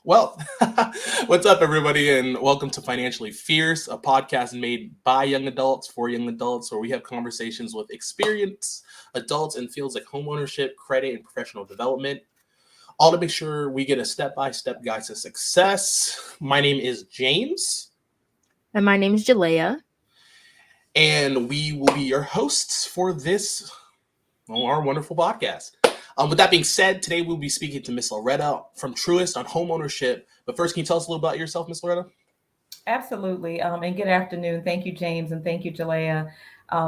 Well, what's up, everybody, and welcome to Financially Fierce, a podcast made by young adults for young adults, where we have conversations with experienced adults in fields like homeownership, credit, and professional development, all to make sure we get a step-by-step guide to success. My name is James, And my name is Jalea. and we will be your hosts for this, our wonderful podcast. With that being said, today we'll be speaking to Miss Loretta from Truist on homeownership. But first, can you tell us a little about yourself, Miss Loretta? Absolutely. And good afternoon. Thank you, James, and thank you, Jalea.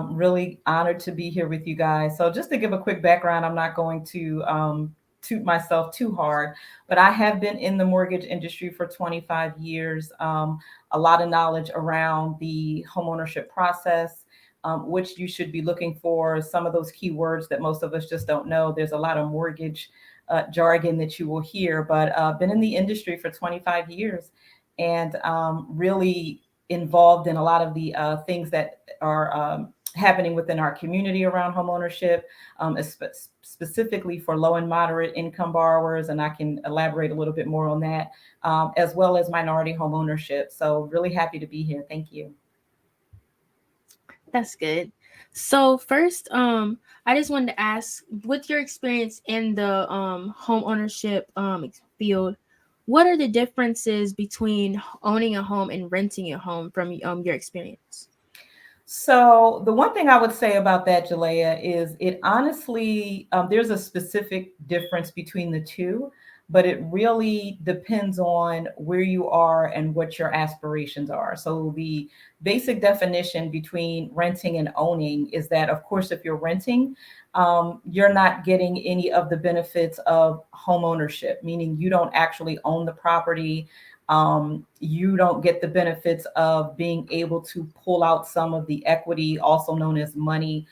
Really honored to be here with you guys. So, just to give a quick background, I'm not going to toot myself too hard, but I have been in the mortgage industry for 25 years. A lot of knowledge around the homeownership process. Which you should be looking for some of those keywords that most of us just don't know. There's a lot of mortgage jargon that you will hear, but been in the industry for 25 years and really involved in a lot of the things that are happening within our community around homeownership, specifically for low and moderate income borrowers. And I can elaborate a little bit more on that, as well as minority homeownership. So really happy to be here. Thank you. That's good. So first, I just wanted to ask, with your experience in the home ownership field, what are the differences between owning a home and renting a home from your experience? So the one thing I would say about that, Jalea, is it honestly, there's a specific difference between the two, but it really depends on where you are and what your aspirations are. So the basic definition between renting and owning is that, of course, if you're renting, you're not getting any of the benefits of home ownership, meaning you don't actually own the property. You don't get the benefits of being able to pull out some of the equity, also known as money,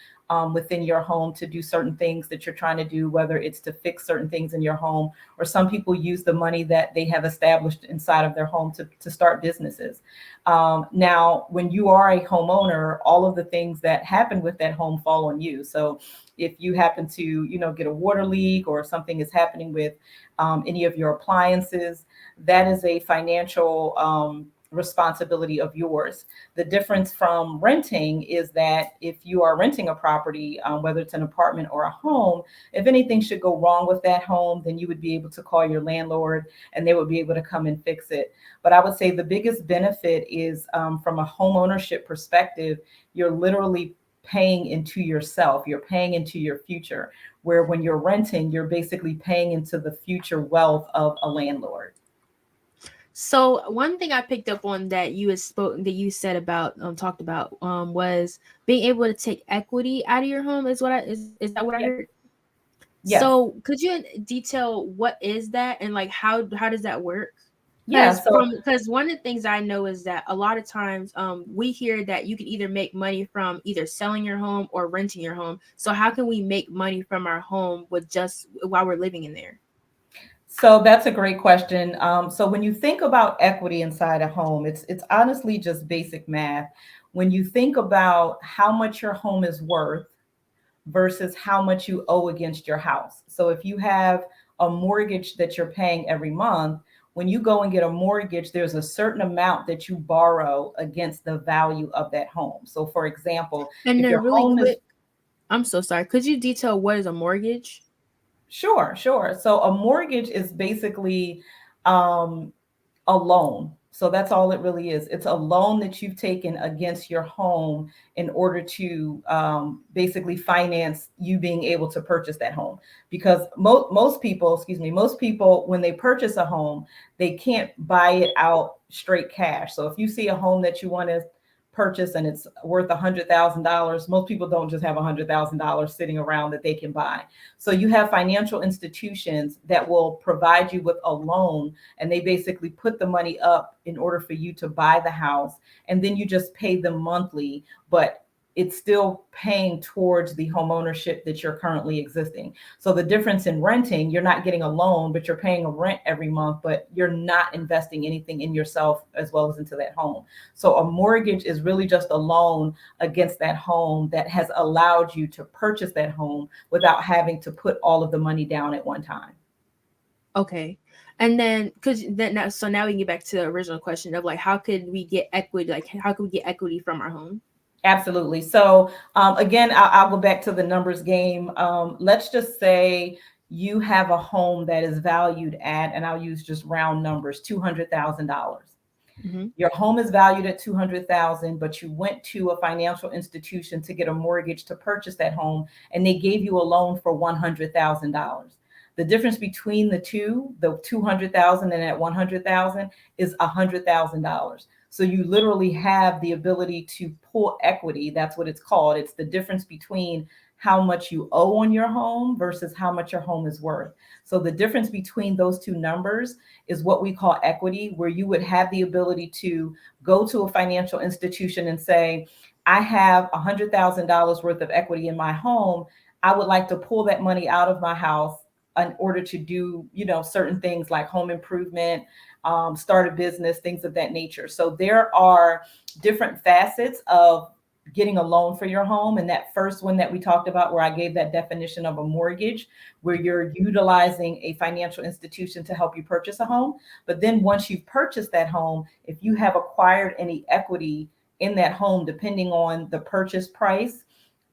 within your home to do certain things that you're trying to do, whether it's to fix certain things in your home, or some people use the money that they have established inside of their home to start businesses. Now, when you are a homeowner, all of the things that happen with that home fall on you. So if you happen to, get a water leak or something is happening with any of your appliances, that is a financial responsibility of yours. The difference from renting is that if you are renting a property, whether it's an apartment or a home, if anything should go wrong with that home, then you would be able to call your landlord and they would be able to come and fix it. But I would say the biggest benefit is from a home ownership perspective, you're literally paying into yourself, you're paying into your future, where when you're renting, you're basically paying into the future wealth of a landlord. So one thing I picked up on that you said about talked about was being able to take equity out of your home is that what I Yeah. heard? Yes. So could you detail what is that and like how does that work? Yeah. So Because one of the things I know is that a lot of times we hear that you can either make money from either selling your home or renting your home. So how can we make money from our home with just while we're living in there? So that's a great question. So when you think about equity inside a home, it's honestly just basic math. When you think about how much your home is worth versus how much you owe against your house. So if you have a mortgage that you're paying every month, when you go and get a mortgage, there's a certain amount that you borrow against the value of that home. So for example, And if then your really home is quick, I'm so sorry. Could you detail what is a mortgage? Sure, sure. So a mortgage is basically um, a loan. So that's all it really is. It's a loan that you've taken against your home in order to basically finance you being able to purchase that home. Because most people, most people, when they purchase a home, they can't buy it out straight cash. So if you see a home that you want to purchase and it's worth $100,000, most people don't just have $100,000 sitting around that they can buy. So you have financial institutions that will provide you with a loan, and they basically put the money up in order for you to buy the house, and then you just pay them monthly, but it's still paying towards the home ownership that you're currently existing. So the difference in renting, you're not getting a loan, but you're paying a rent every month, but you're not investing anything in yourself as well as into that home. So a mortgage is really just a loan against that home that has allowed you to purchase that home without having to put all of the money down at one time. Okay. And then, because then now, so now we can get back to the original question of like, how could we get equity? Like, how could we get equity from our home? Absolutely. So again, I'll go back to the numbers game. Let's just say you have a home that is valued at, and I'll use just round numbers, $200,000. Mm-hmm. Your home is valued at 200,000, but you went to a financial institution to get a mortgage to purchase that home, and they gave you a loan for $100,000. The difference between the two, the 200,000 and that 100,000, is $100,000. So you literally have the ability to pull equity. That's what it's called. It's the difference between how much you owe on your home versus how much your home is worth. So the difference between those two numbers is what we call equity, where you would have the ability to go to a financial institution and say, I have $100,000 worth of equity in my home. I would like to pull that money out of my house in order to do, certain things like home improvement, start a business, things of that nature. So there are different facets of getting a loan for your home. And that first one that we talked about, where I gave that definition of a mortgage, where you're utilizing a financial institution to help you purchase a home. But then once you've purchased that home, if you have acquired any equity in that home, depending on the purchase price,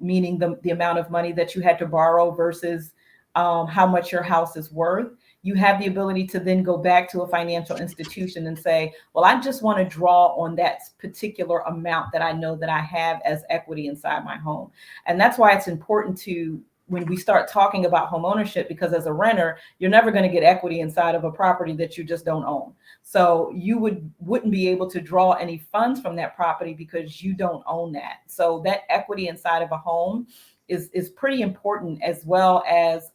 meaning the amount of money that you had to borrow versus how much your house is worth, you have the ability to then go back to a financial institution and say, well, I just want to draw on that particular amount that I know that I have as equity inside my home. And that's why it's important to, when we start talking about home ownership, because as a renter, you're never going to get equity inside of a property that you just don't own. So you wouldn't be able to draw any funds from that property because you don't own that. So that equity inside of a home is pretty important, as well as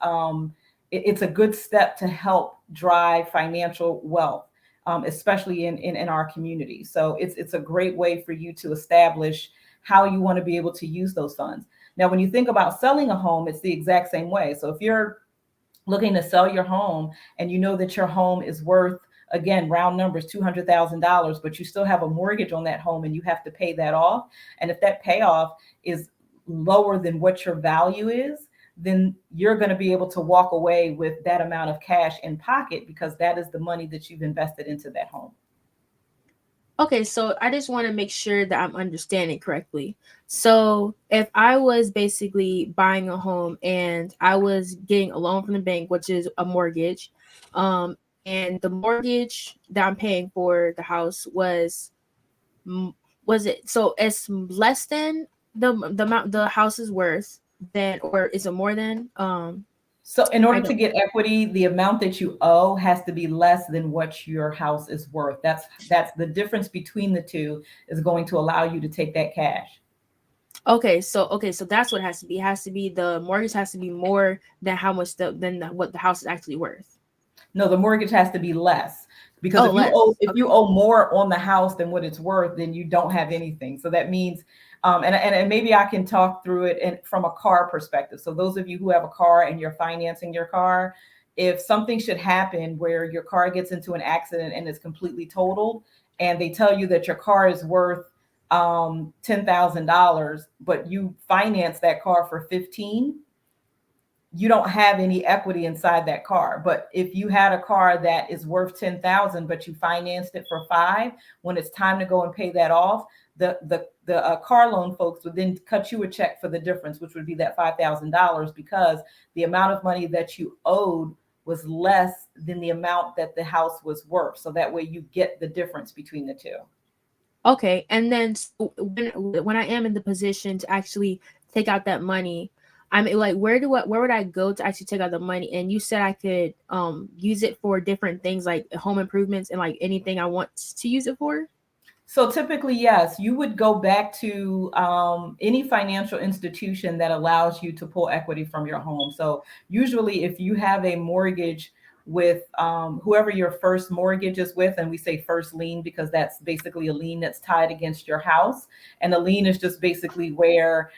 it's a good step to help drive financial wealth, especially in our community. So it's a great way for you to establish how you want to be able to use those funds. Now, when you think about selling a home, it's the exact same way. So if you're looking to sell your home and you know that your home is worth, again, round numbers, $200,000, but you still have a mortgage on that home and you have to pay that off. And if that payoff is lower than what your value is, then you're going to be able to walk away with that amount of cash in pocket, because that is the money that you've invested into that home. Okay, so I just want to make sure that I'm understanding correctly. So if I was basically buying a home and I was getting a loan from the bank, which is a mortgage, and the mortgage that I'm paying for the house was it, so it's less than the amount the house is worth, then, or is it more than? So in I order to don't. get equity, the amount that you owe has to be less than what your house is worth. That's the difference between the two, is going to allow you to take that cash. Okay, so that's what it has to be. It has to be, the mortgage has to be more than how much what the house is actually worth. No, the mortgage has to be less, because Oh, if you less. owe if you Okay. owe more on the house than what it's worth, then you don't have anything. So that means, and maybe I can talk through it from a car perspective. So those of you who have a car and you're financing your car, if something should happen where your car gets into an accident and is completely totaled, and they tell you that your car is worth $10,000, but you finance that car for 15, you don't have any equity inside that car. But if you had a car that is worth 10,000, but you financed it for 5, when it's time to go and pay that off, the car loan folks would then cut you a check for the difference, which would be that $5,000, because the amount of money that you owed was less than the amount that the house was worth. So that way you get the difference between the two. Okay, and then so when I am in the position to actually take out that money, I mean, like, where would I go to actually take out the money? And you said I could use it for different things like home improvements and like anything I want to use it for. So typically, yes, you would go back to any financial institution that allows you to pull equity from your home. So usually, if you have a mortgage with whoever your first mortgage is with, and we say first lien because that's basically a lien that's tied against your house, and a lien is just basically where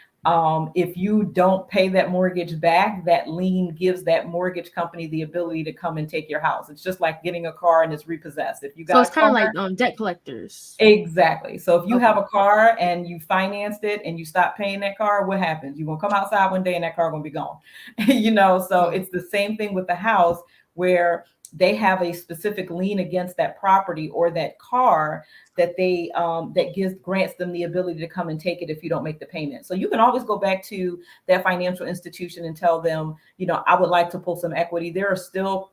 if you don't pay that mortgage back, that lien gives that mortgage company the ability to come and take your house. It's just like getting a car and it's repossessed. If you So got it's a kind of car. like debt collectors. Exactly. So if you have Okay. a car and you financed it and you stop paying that car, what happens? You're gonna come outside one day and that car gonna be gone. So Mm. it's the same thing with the house, where they have a specific lien against that property or that car that they that grants them the ability to come and take it if you don't make the payment. So you can always go back to that financial institution and tell them, I would like to pull some equity. There are still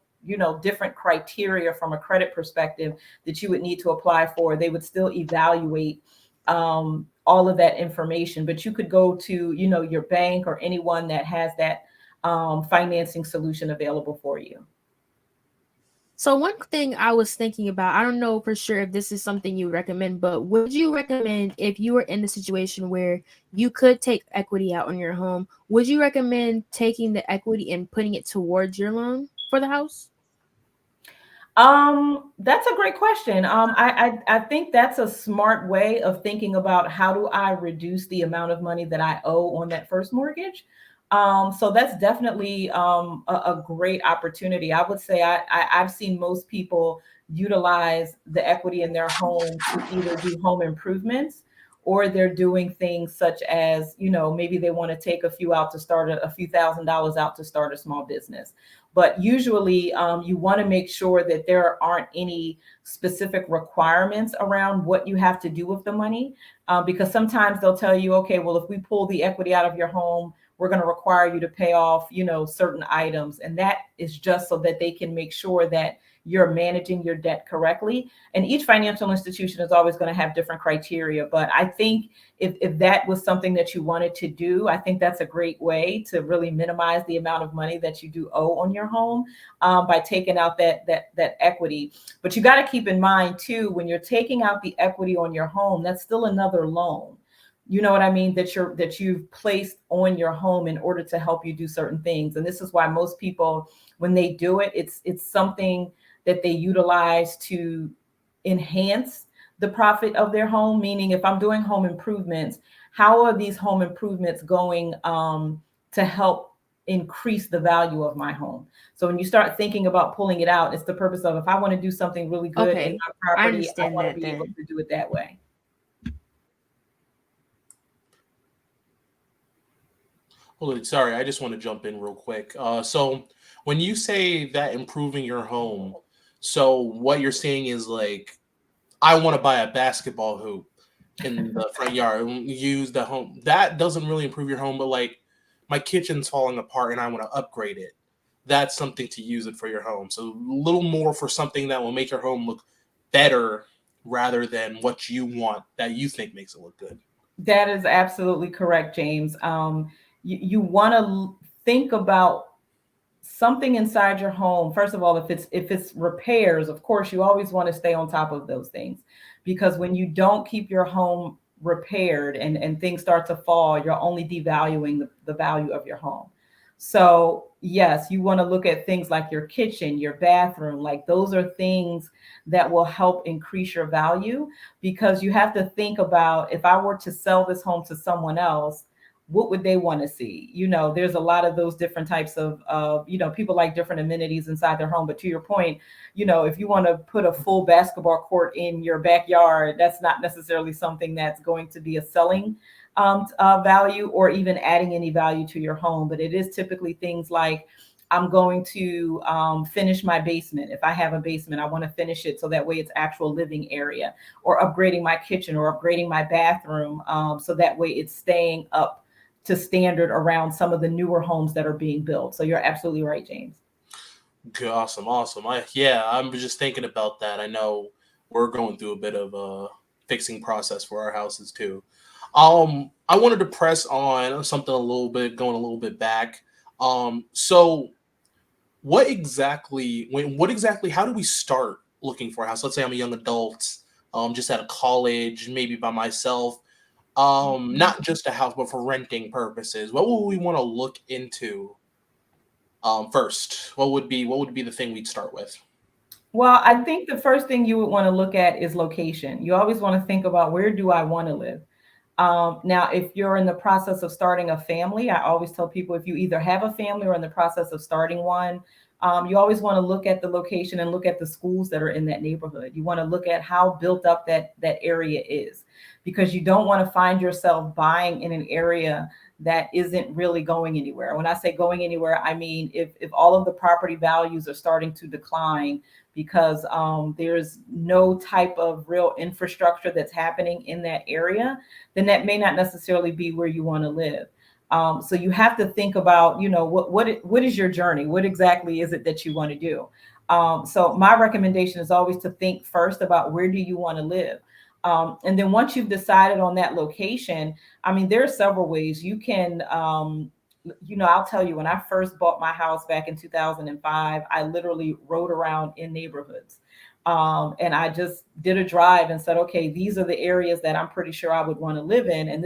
different criteria from a credit perspective that you would need to apply for. They would still evaluate all of that information, but you could go to your bank or anyone that has that financing solution available for you. So one thing I was thinking about, I don't know for sure if this is something you recommend, but would you recommend, if you were in the situation where you could take equity out on your home, would you recommend taking the equity and putting it towards your loan for the house? That's a great question. I think that's a smart way of thinking about how do I reduce the amount of money that I owe on that first mortgage. So that's definitely a great opportunity. I would say I've seen most people utilize the equity in their home to either do home improvements, or they're doing things such as, maybe they want to take a few out to start a few $1,000s out to start a small business. But usually you want to make sure that there aren't any specific requirements around what you have to do with the money, because sometimes they'll tell you, okay, well, if we pull the equity out of your home, we're going to require you to pay off, certain items. And that is just so that they can make sure that you're managing your debt correctly. And each financial institution is always going to have different criteria. But I think if that was something that you wanted to do, I think that's a great way to really minimize the amount of money that you do owe on your home, by taking out that equity. But you got to keep in mind too, when you're taking out the equity on your home, that's still another loan. You know what I mean? That you've placed on your home in order to help you do certain things. And this is why most people, when they do it, it's something that they utilize to enhance the profit of their home. Meaning, if I'm doing home improvements, how are these home improvements going to help increase the value of my home? So when you start thinking about pulling it out, it's the purpose of, if I want to do something really good in my property, I want to be able to do it that way. Hold on, sorry, I just want to jump in real quick. So when you say that improving your home, so what you're saying is like, I want to buy a basketball hoop in the front yard and use the home. That doesn't really improve your home, but like my kitchen's falling apart and I want to upgrade it. That's something to use it for your home. So a little more for something that will make your home look better rather than what you want that you think makes it look good. That is absolutely correct, James. You want to think about something inside your home. First of all, if it's repairs, of course, you always want to stay on top of those things, because when you don't keep your home repaired and things start to fall, you're only devaluing the value of your home. So yes, you want to look at things like your kitchen, your bathroom, like those are things that will help increase your value, because you have to think about, if I were to sell this home to someone else, what would they want to see? There's a lot of those different types of people like different amenities inside their home. But to your point, if you want to put a full basketball court in your backyard, that's not necessarily something that's going to be a selling value, or even adding any value to your home. But it is typically things like, I'm going to finish my basement. If I have a basement, I want to finish it so that way it's actual living area, or upgrading my kitchen, or upgrading my bathroom, so that way it's staying up to standard around some of the newer homes that are being built. So you're absolutely right, James. Okay, awesome. I'm just thinking about that. I know we're going through a bit of a fixing process for our houses too. I wanted to press on something going a little bit back. So what exactly, how do we start looking for a house? Let's say I'm a young adult, just out of college, maybe by myself. Not just a house, but for renting purposes. What would we want to look into first? What would be the thing we'd start with? Well, I think the first thing you would want to look at is location. You always want to think about, where do I want to live? Now, if you're in the process of starting a family, I always tell people, if you either have a family or in the process of starting one, you always want to look at the location and look at the schools that are in that neighborhood. You want to look at how built up that area is, because you don't want to find yourself buying in an area that isn't really going anywhere. When I say going anywhere, I mean if all of the property values are starting to decline because there's no type of real infrastructure that's happening in that area, then that may not necessarily be where you want to live. So you have to think about, what is your journey? What exactly is it that you want to do? So my recommendation is always to think first about where do you want to live. And then once you've decided on that location, I mean, there are several ways you can, I'll tell you, when I first bought my house back in 2005, I literally rode around in neighborhoods. And I just did a drive and said, okay, these are the areas that I'm pretty sure I would want to live in. And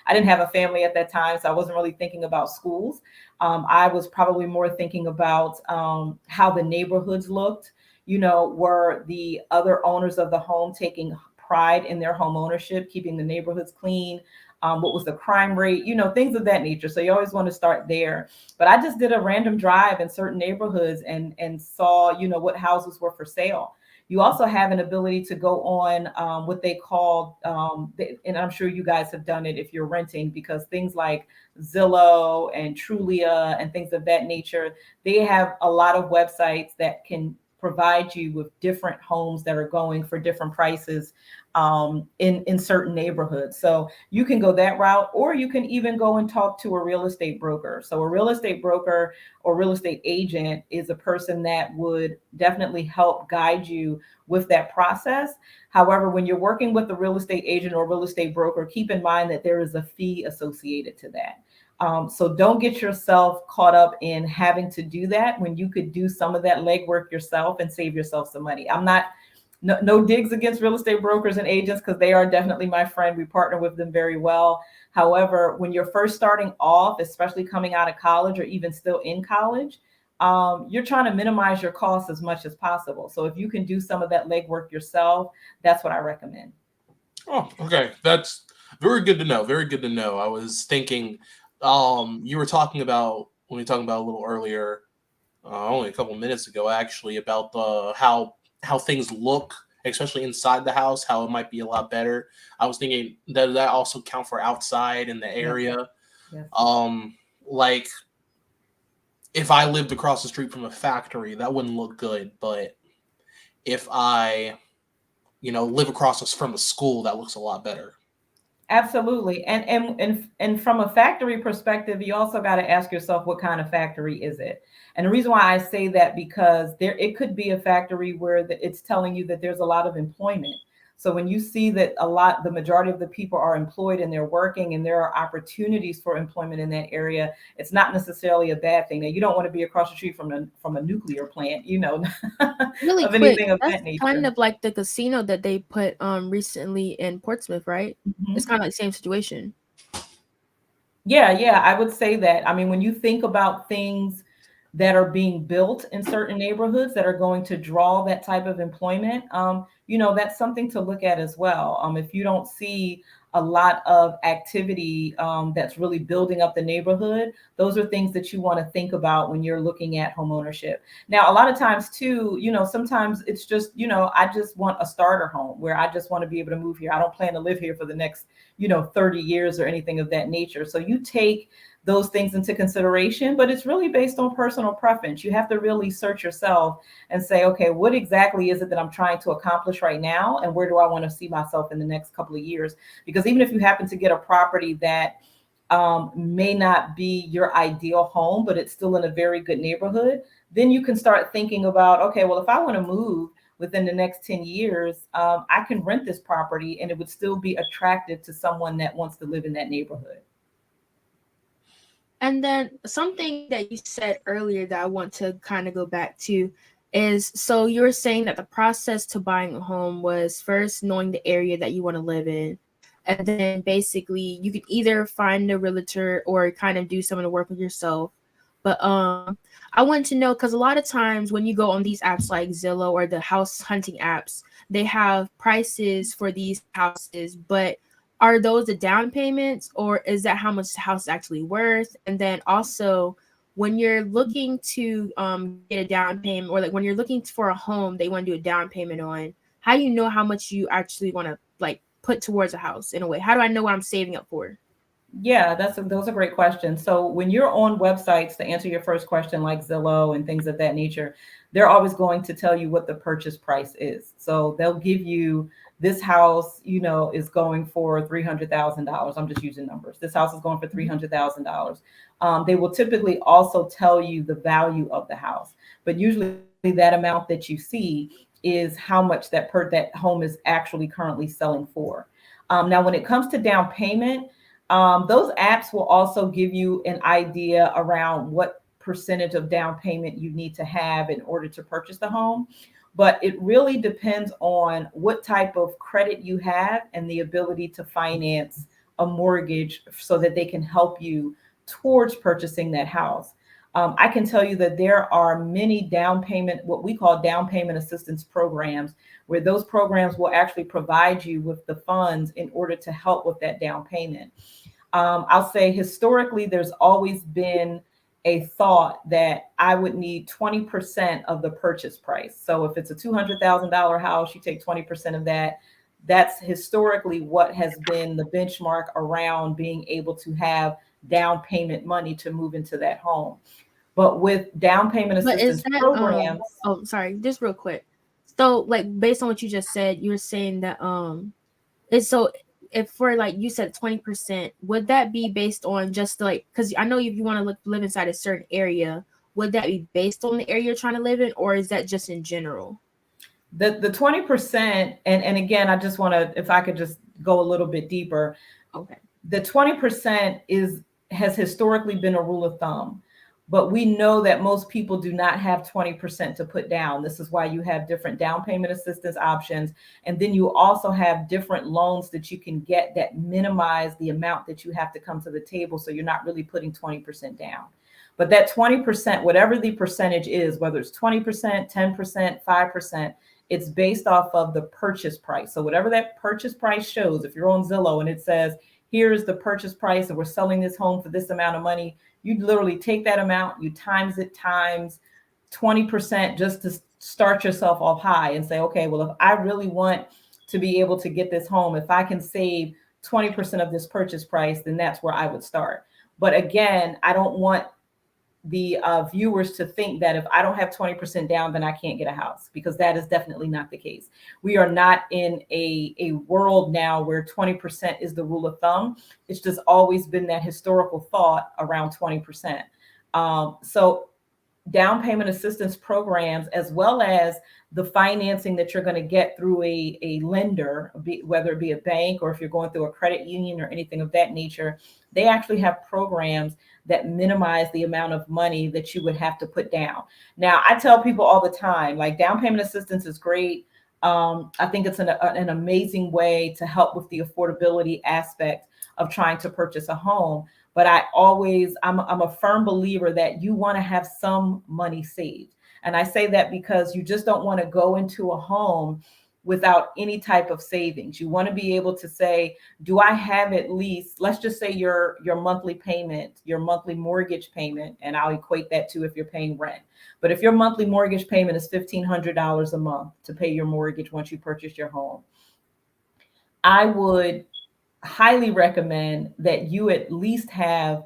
I didn't have a family at that time, so I wasn't really thinking about schools. I was probably more thinking about how the neighborhoods looked. Were the other owners of the home taking pride in their home ownership, keeping the neighborhoods clean? What was the crime rate? Things of that nature. So you always want to start there. But I just did a random drive in certain neighborhoods and saw, what houses were for sale. You also have an ability to go on what they call, and I'm sure you guys have done it if you're renting, because things like Zillow and Trulia and things of that nature, they have a lot of websites that can provide you with different homes that are going for different prices in certain neighborhoods. So you can go that route, or you can even go and talk to a real estate broker. So a real estate broker or real estate agent is a person that would definitely help guide you with that process. However, when you're working with a real estate agent or real estate broker, keep in mind that there is a fee associated to that. So don't get yourself caught up in having to do that when you could do some of that legwork yourself and save yourself some money. I'm not, no digs against real estate brokers and agents, because they are definitely my friend. We partner with them very well. However, when you're first starting off, especially coming out of college or even still in college, you're trying to minimize your costs as much as possible. So if you can do some of that legwork yourself, that's what I recommend. Oh, okay. That's very good to know. Very good to know. I was thinking, you were talking about, when we were talking about a little earlier, only a couple minutes ago, actually, about the how things look, especially inside the house, how it might be a lot better. I was thinking that also count for outside in the area. Yes. Like if I lived across the street from a factory, that wouldn't look good. But if I, live across from a school, that looks a lot better. Absolutely. And from a factory perspective, you also got to ask yourself, what kind of factory is it? And the reason why I say that, because it could be a factory where it's telling you that there's a lot of employment. So when you see that the majority of the people are employed and they're working and there are opportunities for employment in that area, it's not necessarily a bad thing. Now, you don't want to be across the street from a nuclear plant, Really of quick, anything of that's that nature. kind of like the casino that they put recently in Portsmouth, right? Mhm. It's kind of like the same situation. Yeah, I would say that. I mean, when you think about things that are being built in certain neighborhoods that are going to draw that type of employment, that's something to look at as well. If you don't see a lot of activity that's really building up the neighborhood, those are things that you want to think about when you're looking at home ownership. Now, a lot of times too, sometimes it's just, I just want a starter home where I just want to be able to move here. I don't plan to live here for the next 30 years or anything of that nature. So you take those things into consideration, but it's really based on personal preference. You have to really search yourself and say, okay, what exactly is it that I'm trying to accomplish right now? And where do I want to see myself in the next couple of years? Because even if you happen to get a property that may not be your ideal home, but it's still in a very good neighborhood, then you can start thinking about, okay, well, if I want to move within the next 10 years, I can rent this property and it would still be attractive to someone that wants to live in that neighborhood. And then something that you said earlier that I want to kind of go back to is, so you were saying that the process to buying a home was first knowing the area that you want to live in. And then basically you could either find a realtor or kind of do some of the work with yourself. But I want to know, because a lot of times when you go on these apps like Zillow or the house hunting apps, they have prices for these houses, but are those the down payments, or is that how much the house is actually worth? And then also, when you're looking to get a down payment, or like when you're looking for a home they want to do a down payment on, how do you know how much you actually want to like put towards a house in a way? How do I know what I'm saving up for? Yeah, those are great questions. So when you're on websites, to answer your first question, like Zillow and things of that nature, they're always going to tell you what the purchase price is. So they'll give you this house, is going for $300,000. I'm just using numbers. This house is going for $300,000. They will typically also tell you the value of the house, but usually that amount that you see is how much that home is actually currently selling for. Now, when it comes to down payment, those apps will also give you an idea around what percentage of down payment you need to have in order to purchase the home. But it really depends on what type of credit you have and the ability to finance a mortgage so that they can help you towards purchasing that house. I can tell you that there are many down payment, what we call down payment assistance programs, where those programs will actually provide you with the funds in order to help with that down payment. I'll say historically, there's always been a thought that I would need 20% of the purchase price. So if it's a $200,000 house, you take 20% of that. That's historically what has been the benchmark around being able to have down payment money to move into that home. But with down payment But is assistance that programs, oh sorry, just real quick. So like based on what you just said, you're saying that it's so if for like you said 20%, would that be based on just like because I know if you want to live inside a certain area, would that be based on the area you're trying to live in, or is that just in general? the 20%, and again, I just want to, if I could just go a little bit deeper, Okay. the 20% has historically been a rule of thumb, but we know that most people do not have 20% to put down. This is why you have different down payment assistance options, and then you also have different loans that you can get that minimize the amount that you have to come to the table, so you're not really putting 20% down. But that 20%, whatever the percentage is, whether it's 20%, 10%, 5%, it's based off of the purchase price. So whatever that purchase price shows, if you're on Zillow and it says, here's the purchase price and we're selling this home for this amount of money, you literally take that amount, you times it times 20% just to start yourself off high and say, okay, well, if I really want to be able to get this home, if I can save 20% of this purchase price, then that's where I would start. But again, I don't want the viewers to think that if I don't have 20% down, then I can't get a house, because that is definitely not the case. We are not in a world now where 20% is the rule of thumb. It's just always been that historical thought around 20%. So down payment assistance programs, as well as the financing that you're going to get through a lender, whether it be a bank or if you're going through a credit union or anything of that nature, they actually have programs that minimize the amount of money that you would have to put down. Now, I tell people all the time, like, down payment assistance is great. I think it's an amazing way to help with the affordability aspect of trying to purchase a home. But I'm a firm believer that you want to have some money saved. And I say that because you just don't want to go into a home without any type of savings. You want to be able to say, do I have at least, let's just say your monthly payment, your monthly mortgage payment, and I'll equate that to if you're paying rent. But if your monthly mortgage payment is $1,500 a month to pay your mortgage once you purchase your home, I would highly recommend that you at least have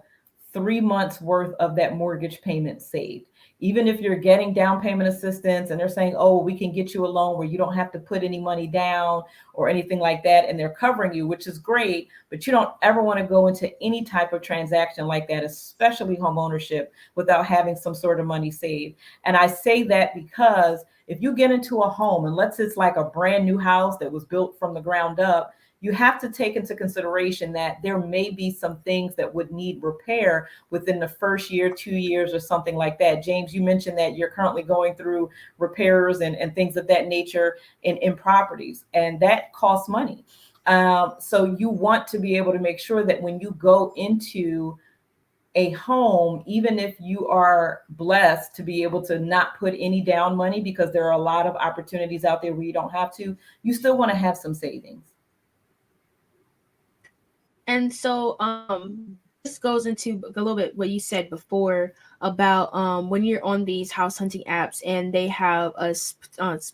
3 months worth of that mortgage payment saved. Even if you're getting down payment assistance and they're saying, oh, we can get you a loan where you don't have to put any money down or anything like that, and they're covering you, which is great, but you don't ever want to go into any type of transaction like that, especially home ownership, without having some sort of money saved. And I say that because if you get into a home, unless it's like a brand new house that was built from the ground up, you have to take into consideration that there may be some things that would need repair within the first year, 2 years, or something like that. James, you mentioned that you're currently going through repairs and things of that nature in properties, and that costs money. So you want to be able to make sure that when you go into a home, even if you are blessed to be able to not put any down money, because there are a lot of opportunities out there where you don't have to, you still want to have some savings. And so this goes into a little bit what you said before about when you're on these house hunting apps and they have a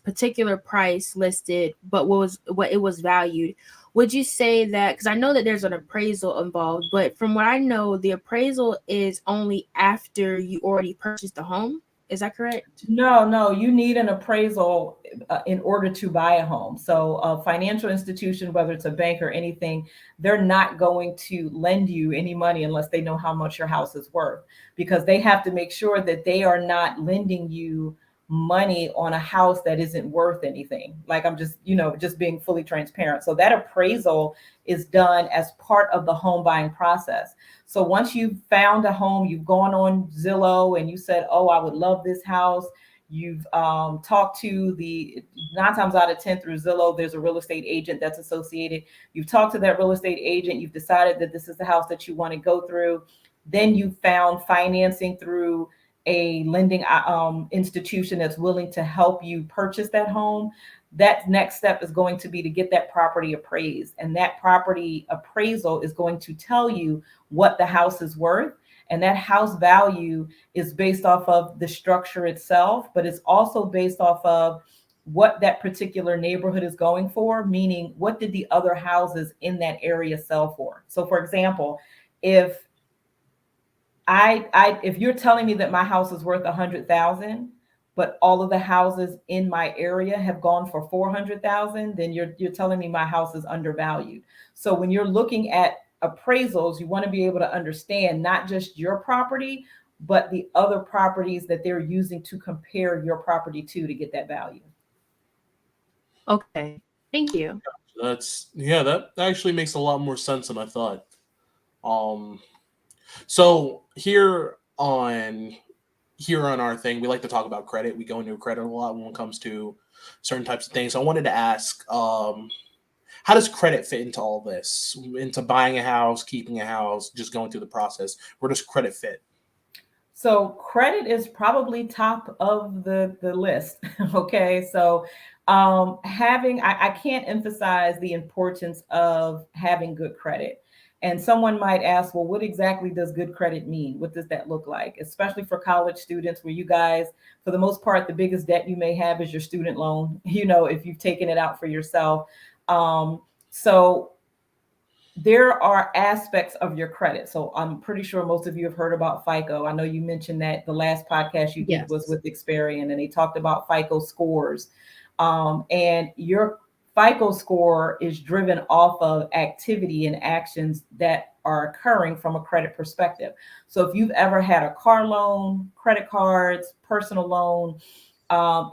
particular price listed, but what it was valued. Would you say that, because I know that there's an appraisal involved, but from what I know, the appraisal is only after you already purchased the home. Is that correct? No, you need an appraisal in order to buy a home. So a financial institution, whether it's a bank or anything, they're not going to lend you any money unless they know how much your house is worth, because they have to make sure that they are not lending you money on a house that isn't worth anything. Like, I'm just, just being fully transparent. So that appraisal is done as part of the home buying process. So once you've found a home, you've gone on Zillow and you said, oh, I would love this house. You've talked to the 9 times out of 10 through Zillow, there's a real estate agent that's associated. You've talked to that real estate agent. You've decided that this is the house that you want to go through. Then you found financing through a lending institution that's willing to help you purchase that home. That next step is going to be to get that property appraised. And that property appraisal is going to tell you what the house is worth. And that house value is based off of the structure itself, but it's also based off of what that particular neighborhood is going for, meaning what did the other houses in that area sell for? So for example, if if you're telling me that my house is worth 100,000, but all of the houses in my area have gone for 400,000, then you're telling me my house is undervalued. So when you're looking at appraisals, you want to be able to understand not just your property, but the other properties that they're using to compare your property to get that value. Okay, thank you. That actually makes a lot more sense than I thought. Um, so here on our thing, we like to talk about credit. We go into credit a lot when it comes to certain types of things. So I wanted to ask, how does credit fit into all this? Into buying a house, keeping a house, just going through the process. Where does credit fit? So credit is probably top of the list. Okay. So I can't emphasize the importance of having good credit. And someone might ask, well, what exactly does good credit mean? What does that look like? Especially for college students, where you guys, for the most part, the biggest debt you may have is your student loan, if you've taken it out for yourself. So there are aspects of your credit. So I'm pretty sure most of you have heard about FICO. I know you mentioned that the last podcast you did was with Experian, and they talked about FICO scores. And your FICO score is driven off of activity and actions that are occurring from a credit perspective. So if you've ever had a car loan, credit cards, personal loan,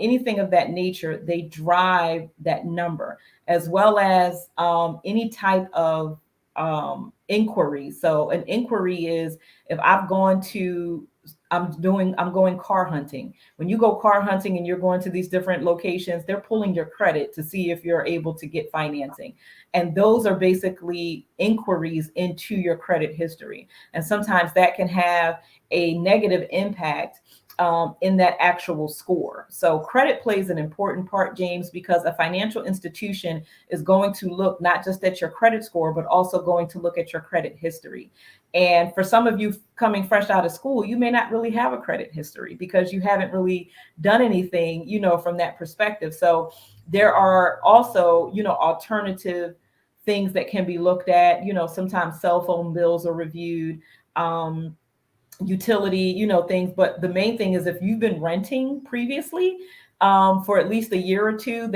anything of that nature, they drive that number, as well as any type of inquiry. So an inquiry is if I'm going car hunting. When you go car hunting and you're going to these different locations, they're pulling your credit to see if you're able to get financing. And those are basically inquiries into your credit history. And sometimes that can have a negative impact in that actual score. So credit plays an important part, James, because a financial institution is going to look not just at your credit score, but also going to look at your credit history. And for some of you coming fresh out of school, you may not really have a credit history because you haven't really done anything, from that perspective. So there are also, alternative things that can be looked at. Sometimes cell phone bills are reviewed. Utility, things. But the main thing is if you've been renting previously for at least a year or two,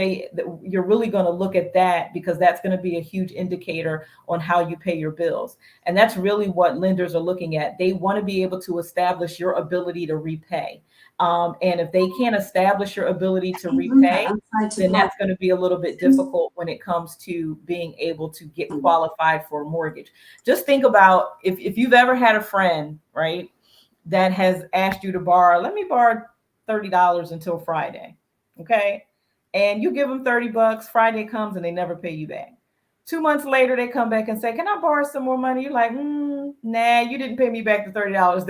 you're really going to look at that, because that's going to be a huge indicator on how you pay your bills. And that's really what lenders are looking at. They want to be able to establish your ability to repay. And if they can't establish your ability to repay, then that's going to be a little bit difficult when it comes to being able to get qualified for a mortgage. Just think about if you've ever had a friend, right, that has asked you to let me borrow $30 until Friday. Okay. And you give them $30, Friday comes and they never pay you back. 2 months later, they come back and say, can I borrow some more money? You're like, nah, you didn't pay me back the $30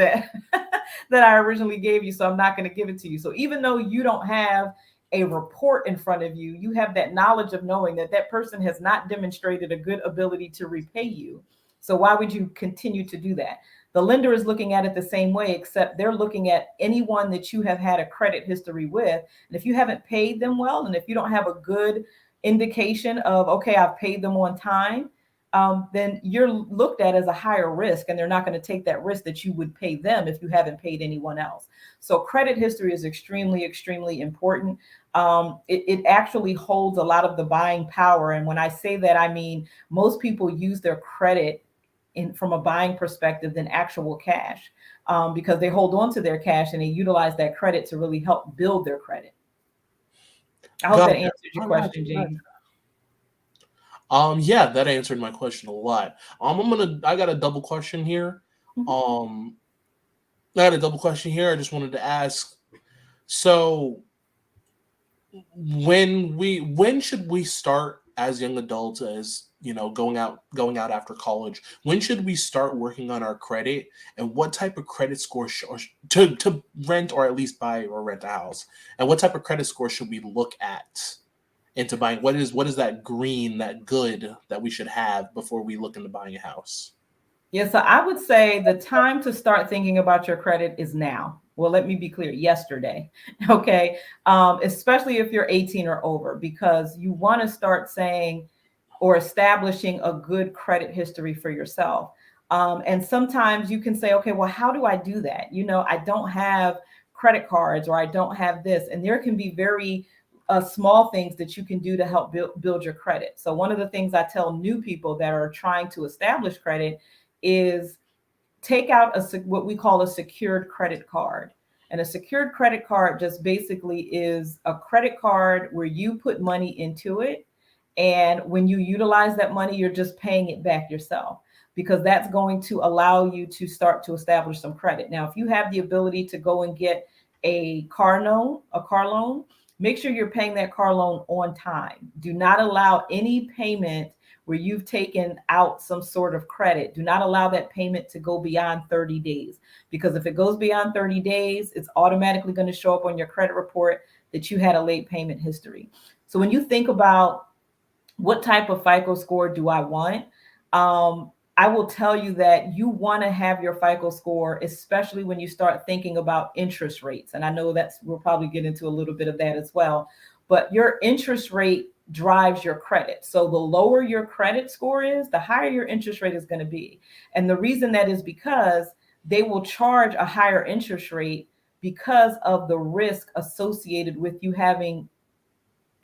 that I originally gave you. So I'm not going to give it to you. So even though you don't have a report in front of you, you have that knowledge of knowing that that person has not demonstrated a good ability to repay you. So why would you continue to do that? The lender is looking at it the same way, except they're looking at anyone that you have had a credit history with. And if you haven't paid them well, and if you don't have a good indication of, okay, I've paid them on time, then you're looked at as a higher risk, and they're not going to take that risk that you would pay them if you haven't paid anyone else. So credit history is extremely, extremely important. It actually holds a lot of the buying power. And when I say that, I mean, most people use their credit from a buying perspective than actual cash, because they hold on to their cash and they utilize that credit to really help build their credit. I hope that answers your question, James. Yeah, that answered my question a lot. I got a double question here. I just wanted to ask. So when should we start as young adults, as going out after college? When should we start working on our credit, and what type of credit score to rent or at least buy or rent a house, and what type of credit score should we look at into buying? What is that green, that good that we should have before we look into buying a house? Yeah, so I would say the time to start thinking about your credit is now. Well, let me be clear, yesterday. Okay. Especially if you're 18 or over, because you want to start saying or establishing a good credit history for yourself. And sometimes you can say, okay, well, how do I do that? I don't have credit cards, or I don't have this. And there can be very small things that you can do to help build your credit. So one of the things I tell new people that are trying to establish credit is take out what we call a secured credit card. And a secured credit card just basically is a credit card where you put money into it. And when you utilize that money, you're just paying it back yourself, because that's going to allow you to start to establish some credit. Now, if you have the ability to go and get a car loan, make sure you're paying that car loan on time. Do not allow any payment where you've taken out some sort of credit. Do not allow that payment to go beyond 30 days, because if it goes beyond 30 days, it's automatically going to show up on your credit report that you had a late payment history. So when you think about what type of FICO score do I want, I will tell you that you want to have your FICO score, especially when you start thinking about interest rates. And I know we'll probably get into a little bit of that as well, but your interest rate drives your credit. So the lower your credit score is, the higher your interest rate is going to be. And the reason that is because they will charge a higher interest rate because of the risk associated with you having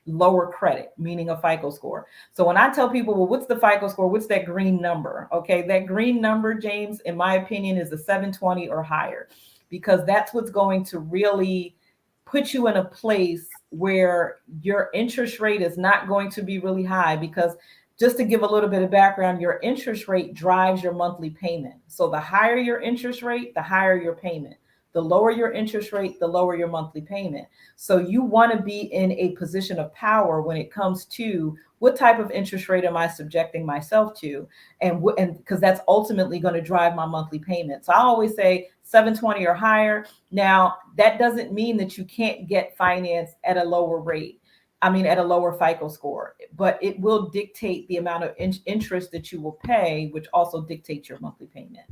lower credit, meaning a FICO score. So when I tell people, well, what's the FICO score? What's that green number? Okay, that green number, James, in my opinion, is a 720 or higher, because that's what's going to really put you in a place where your interest rate is not going to be really high. Because just to give a little bit of background, your interest rate drives your monthly payment. So the higher your interest rate, the higher your payment. The lower your interest rate, the lower your monthly payment. So you want to be in a position of power when it comes to what type of interest rate am I subjecting myself to, and because that's ultimately going to drive my monthly payment. So I always say 720 or higher. Now, that doesn't mean that you can't get financed at a lower rate. At a lower FICO score, but it will dictate the amount of interest that you will pay, which also dictates your monthly payment.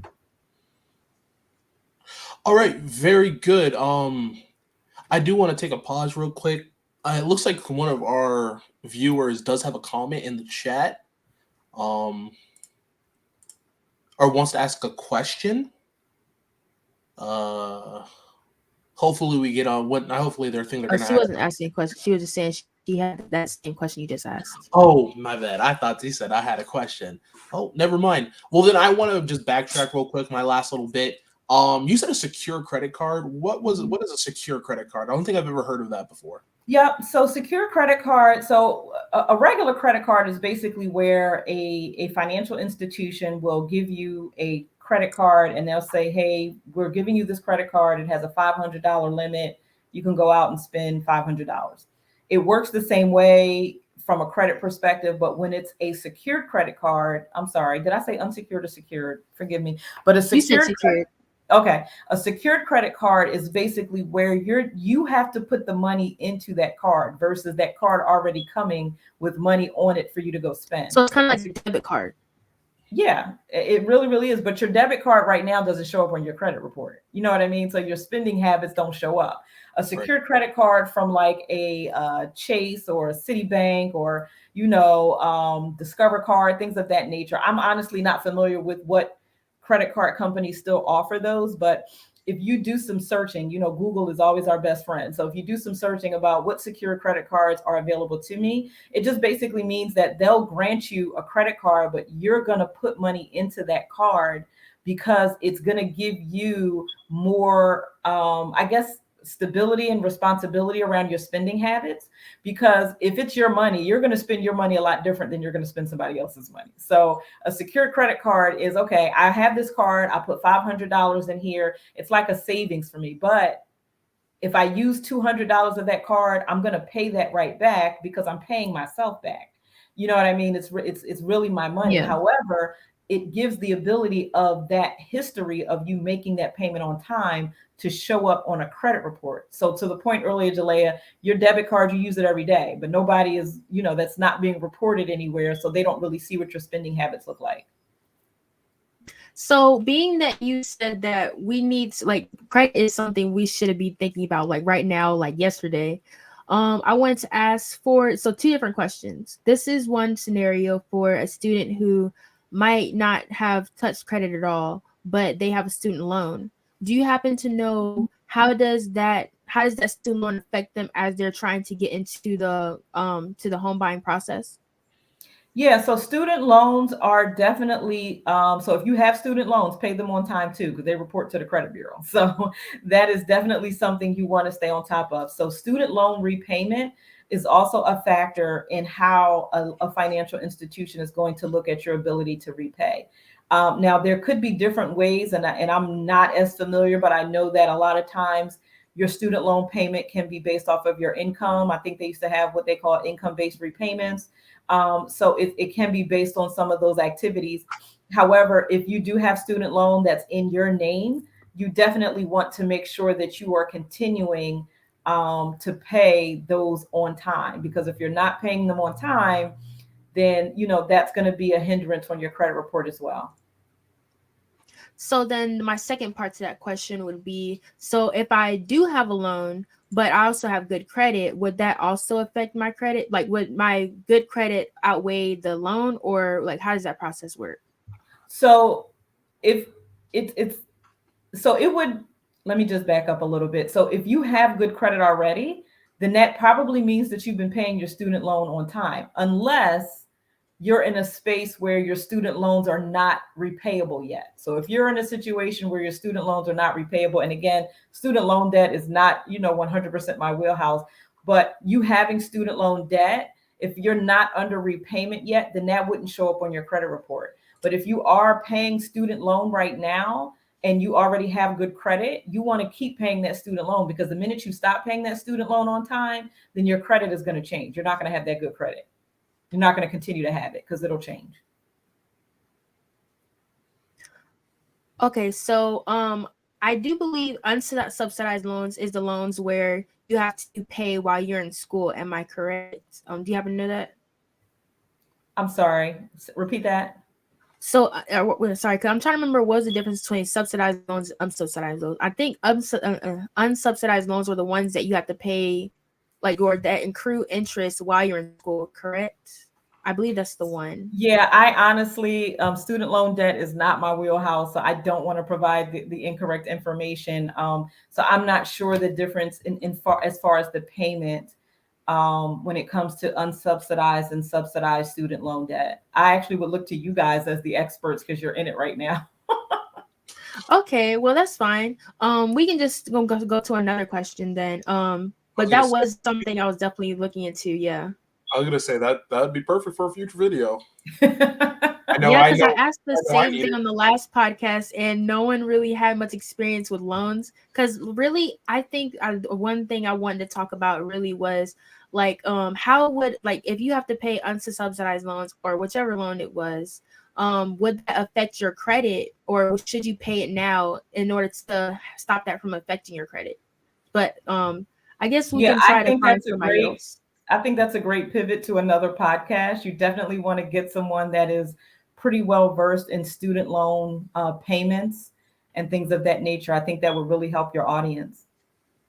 All right, very good. I do want to take a pause real quick. It looks like one of our viewers does have a comment in the chat, or wants to ask a question. Hopefully we get on. Hopefully they're thinking they're gonna. She wasn't asking a question. She was just saying she had that same question you just asked. Oh, my bad. I thought he said I had a question. Oh, never mind. Well, then I want to just backtrack real quick. My last little bit. You said a secure credit card. What is a secure credit card? I don't think I've ever heard of that before. Yep. So secure credit card. So a regular credit card is basically where a financial institution will give you a credit card, and they'll say, hey, we're giving you this credit card. It has a $500 limit. You can go out and spend $500. It works the same way from a credit perspective, but when it's a secured credit card, I'm sorry, did I say unsecured or secured? Forgive me. But a secured. Okay. A secured credit card is basically where you have to put the money into that card versus that card already coming with money on it for you to go spend. So it's kind of like a debit card. Yeah, it really, really is. But your debit card right now doesn't show up on your credit report. You know what I mean? So your spending habits don't show up. A Right. secured credit card from like a Chase or a Citibank or, Discover card, things of that nature. I'm honestly not familiar with what credit card companies still offer those. But if you do some searching, Google is always our best friend. So if you do some searching about what secure credit cards are available to me, it just basically means that they'll grant you a credit card, but you're going to put money into that card because it's going to give you more, I guess, stability and responsibility around your spending habits. Because if it's your money, you're going to spend your money a lot different than you're going to spend somebody else's money. So a secured credit card is okay. I have this card. I put $500 in here. It's like a savings for me. But if I use $200 of that card, I'm going to pay that right back because I'm paying myself back. You know what I mean? It's really my money. Yeah. However, it gives the ability of that history of you making that payment on time to show up on a credit report. So to the point earlier, Jalea, your debit card, you use it every day, but nobody is, that's not being reported anywhere. So they don't really see what your spending habits look like. So being that you said that we need like credit is something we should be thinking about like right now, like yesterday. I wanted to ask for two different questions. This is one scenario for a student who might not have touched credit at all, but they have a student loan. Do you happen to know how does that student loan affect them as they're trying to get into the home buying process? Yeah, so student loans are definitely, so if you have student loans, pay them on time too, because they report to the credit bureau. So that is definitely something you want to stay on top of. So student loan repayment is also a factor in how a financial institution is going to look at your ability to repay. Now, there could be different ways, and I'm not as familiar, but I know that a lot of times your student loan payment can be based off of your income. I think they used to have what they call income-based repayments. So it can be based on some of those activities. However, if you do have student loan that's in your name, you definitely want to make sure that you are continuing to pay those on time. Because if you're not paying them on time, then that's going to be a hindrance on your credit report as well. So then my second part to that question would be, so if I do have a loan, but I also have good credit, would that also affect my credit? Like, would my good credit outweigh the loan, or like, how does that process work? So if it's so it would, let me just back up a little bit. So if you have good credit already, then that probably means that you've been paying your student loan on time, unless you're in a space where your student loans are not repayable yet. So if you're in a situation where your student loans are not repayable, and again, student loan debt is not, 100% my wheelhouse, but you having student loan debt, if you're not under repayment yet, then that wouldn't show up on your credit report. But if you are paying student loan right now and you already have good credit, you want to keep paying that student loan, because the minute you stop paying that student loan on time, then your credit is going to change. You're not going to have that good credit. You're not going to continue to have it because it'll change. Okay, so I do believe unsubsidized loans is the loans where you have to pay while you're in school. Am I correct? Do you happen to know that? I'm sorry. Repeat that. So, sorry, because I'm trying to remember what was the difference between subsidized loans and unsubsidized loans. I think unsubsidized loans were the ones that you have to pay, like, or that accrue interest while you're in school, correct? I believe that's the one. Yeah, I honestly, student loan debt is not my wheelhouse, so I don't want to provide the incorrect information. So I'm not sure the difference as far as the payment when it comes to unsubsidized and subsidized student loan debt. I actually would look to you guys as the experts because you're in it right now. Okay, well that's fine. We can just go to another question then. But that was something I was definitely looking into. Yeah. I was gonna say that would be perfect for a future video. Yeah, because I asked the same thing on the last podcast, and no one really had much experience with loans. Because really, I think one thing I wanted to talk about really was like, how would, like, if you have to pay unsubsidized loans or whichever loan it was, would that affect your credit, or should you pay it now in order to stop that from affecting your credit? But I guess we can try to find somebody else. I think that's a great pivot to another podcast. You definitely want to get someone that is pretty well versed in student loan payments and things of that nature, I think that would really help your audience.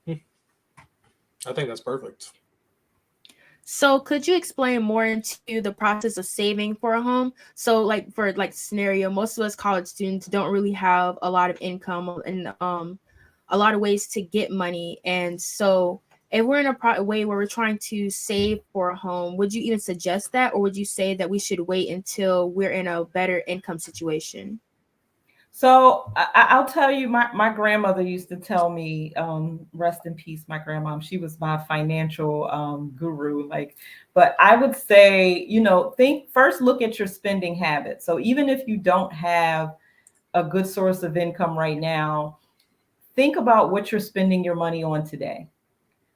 I think that's perfect. So could you explain more into the process of saving for a home? So like for like scenario, most of us college students don't really have a lot of income and a lot of ways to get money. And so if we're in a way where we're trying to save for a home, would you even suggest that, or would you say that we should wait until we're in a better income situation? So I'll tell you, my grandmother used to tell me, rest in peace, my grandmom. She was my financial guru. Like, but I would say, think first, look at your spending habits. So even if you don't have a good source of income right now, think about what you're spending your money on today.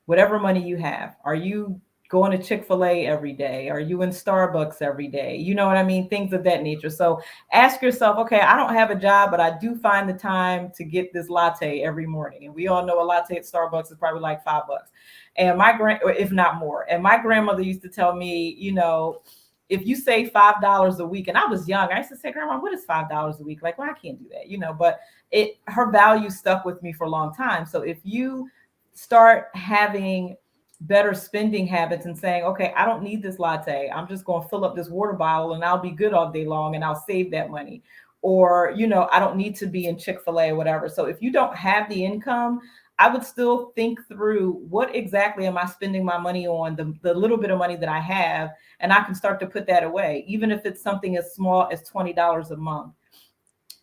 Whatever money you have, are you going to Chick-fil-A every day? Are you in Starbucks every day? You know what I mean? Things of that nature. So ask yourself, okay, I don't have a job, but I do find the time to get this latte every morning. And we all know a latte at Starbucks is probably like $5. And if not more. And my grandmother used to tell me, if you save $5 a week, and I was young, I used to say, Grandma, what is $5 a week? Like, well, I can't do that, but her value stuck with me for a long time. So if you start having better spending habits and saying, okay, I don't need this latte. I'm just going to fill up this water bottle and I'll be good all day long and I'll save that money. Or, I don't need to be in Chick-fil-A or whatever. So if you don't have the income, I would still think through what exactly am I spending my money on, the little bit of money that I have, and I can start to put that away, even if it's something as small as $20 a month.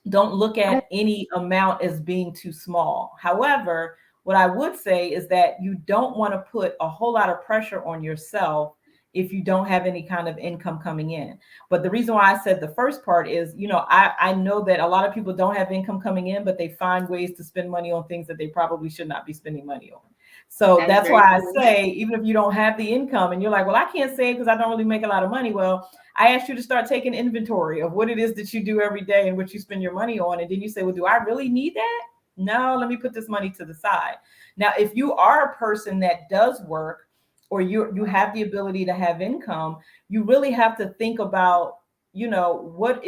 Don't look at any amount as being too small. However, what I would say is that you don't want to put a whole lot of pressure on yourself if you don't have any kind of income coming in. But the reason why I said the first part is, I know that a lot of people don't have income coming in, but they find ways to spend money on things that they probably should not be spending money on. So that's why I say, even if you don't have the income and you're like, well, I can't save because I don't really make a lot of money. Well, I asked you to start taking inventory of what it is that you do every day and what you spend your money on. And then you say, well, do I really need that? No, let me put this money to the side. Now, if you are a person that does work, or you have the ability to have income, you really have to think about, what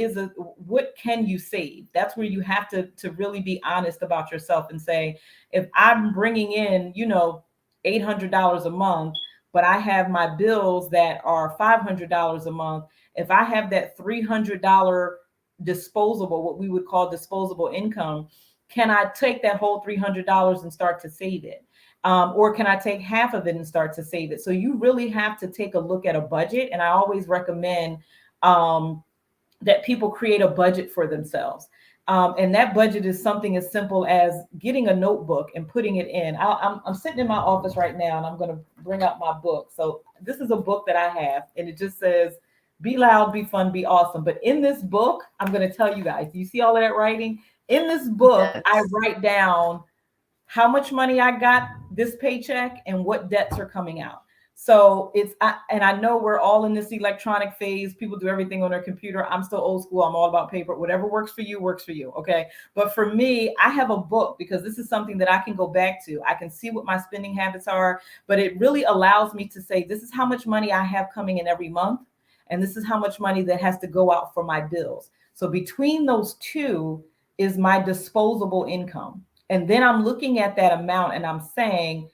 can you save? That's where you have to really be honest about yourself and say, if I'm bringing in, $800 a month, but I have my bills that are $500 a month. If I have that $300 disposable, what we would call disposable income, can I take that whole $300 and start to save it? Or can I take half of it and start to save it? So you really have to take a look at a budget. And I always recommend that people create a budget for themselves. And that budget is something as simple as getting a notebook and putting it in. I'm sitting in my office right now and I'm going to bring out my book. So this is a book that I have, and it just says, be loud, be fun, be awesome. But in this book, I'm going to tell you guys, you see all of that writing? In this book, yes. I write down how much money I got this paycheck and what debts are coming out. So and I know we're all in this electronic phase. People do everything on their computer. I'm still old school. I'm all about paper. Whatever works for you, works for you. Okay. But for me, I have a book because this is something that I can go back to. I can see what my spending habits are, but it really allows me to say, this is how much money I have coming in every month. And this is how much money that has to go out for my bills. So between those two is my disposable income. And then I'm looking at that amount and I'm saying,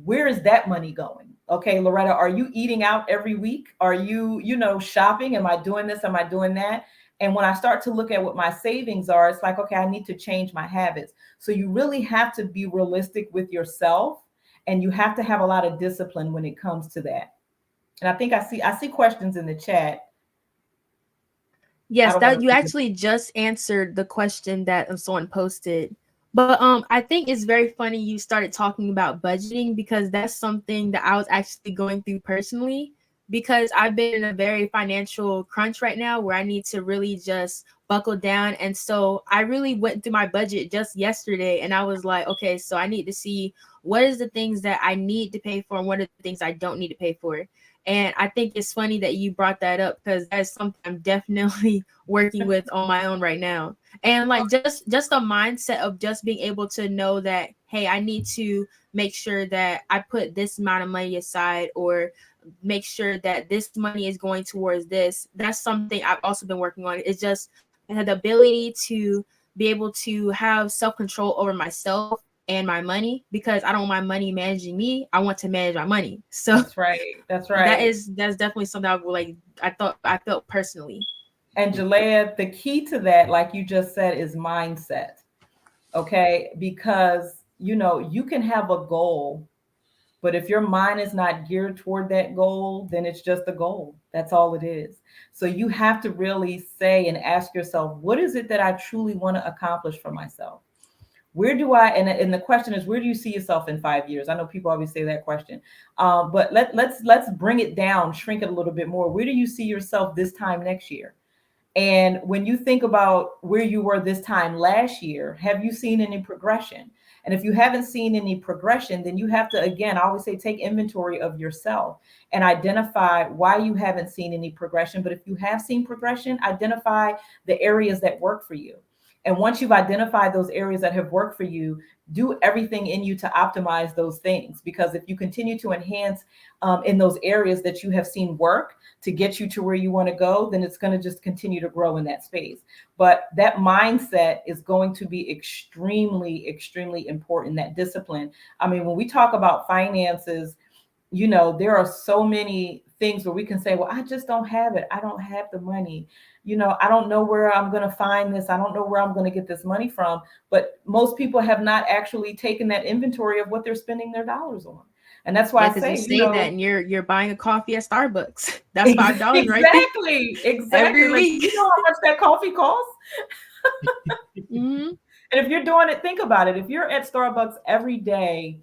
where is that money going? Okay, Loretta, are you eating out every week? Are you, shopping? Am I doing this? Am I doing that? And when I start to look at what my savings are, it's like, okay, I need to change my habits. So you really have to be realistic with yourself, and you have to have a lot of discipline when it comes to that. And I think I see questions in the chat. Yes, that you actually just answered the question that someone posted. But I think it's very funny you started talking about budgeting, because that's something that I was actually going through personally, because I've been in a very financial crunch right now where I need to really just buckle down. And so I really went through my budget just yesterday, and I was like, okay, so I need to see what is the things that I need to pay for and what are the things I don't need to pay for. And I think it's funny that you brought that up, because that's something I'm definitely working with on my own right now. And like just a mindset of just being able to know that, hey, I need to make sure that I put this amount of money aside, or make sure that this money is going towards this. That's something I've also been working on. It's just the ability to be able to have self-control over myself and my money, because I don't want my money managing me. I want to manage my money. So That's right. That's right. that's definitely something I felt personally. And Jalea, the key to that, like you just said, is mindset. Okay. Because, you can have a goal, but if your mind is not geared toward that goal, then it's just a goal. That's all it is. So you have to really say and ask yourself, what is it that I truly want to accomplish for myself? Where do I, and the question is, where do you see yourself in 5 years? I know people always say that question, but let's bring it down, shrink it a little bit more. Where do you see yourself this time next year? And when you think about where you were this time last year, have you seen any progression? And if you haven't seen any progression, then you have to, again, I always say, take inventory of yourself and identify why you haven't seen any progression. But if you have seen progression, identify the areas that work for you. And once you've identified those areas that have worked for you, do everything in you to optimize those things. Because if you continue to enhance in those areas that you have seen work to get you to where you want to go, then it's going to just continue to grow in that space. But that mindset is going to be extremely, extremely important, that discipline. I mean, when we talk about finances, there are so many things where we can say, well, I just don't have it. I don't have the money. I don't know where I'm going to find this. I don't know where I'm going to get this money from. But most people have not actually taken that inventory of what they're spending their dollars on. And that's why I say, you say that, and you're buying a coffee at Starbucks. That's $5, right? Exactly. Every Like, week. you know how much that coffee costs? Mm-hmm. And if you're doing it, think about it. If you're at Starbucks every day,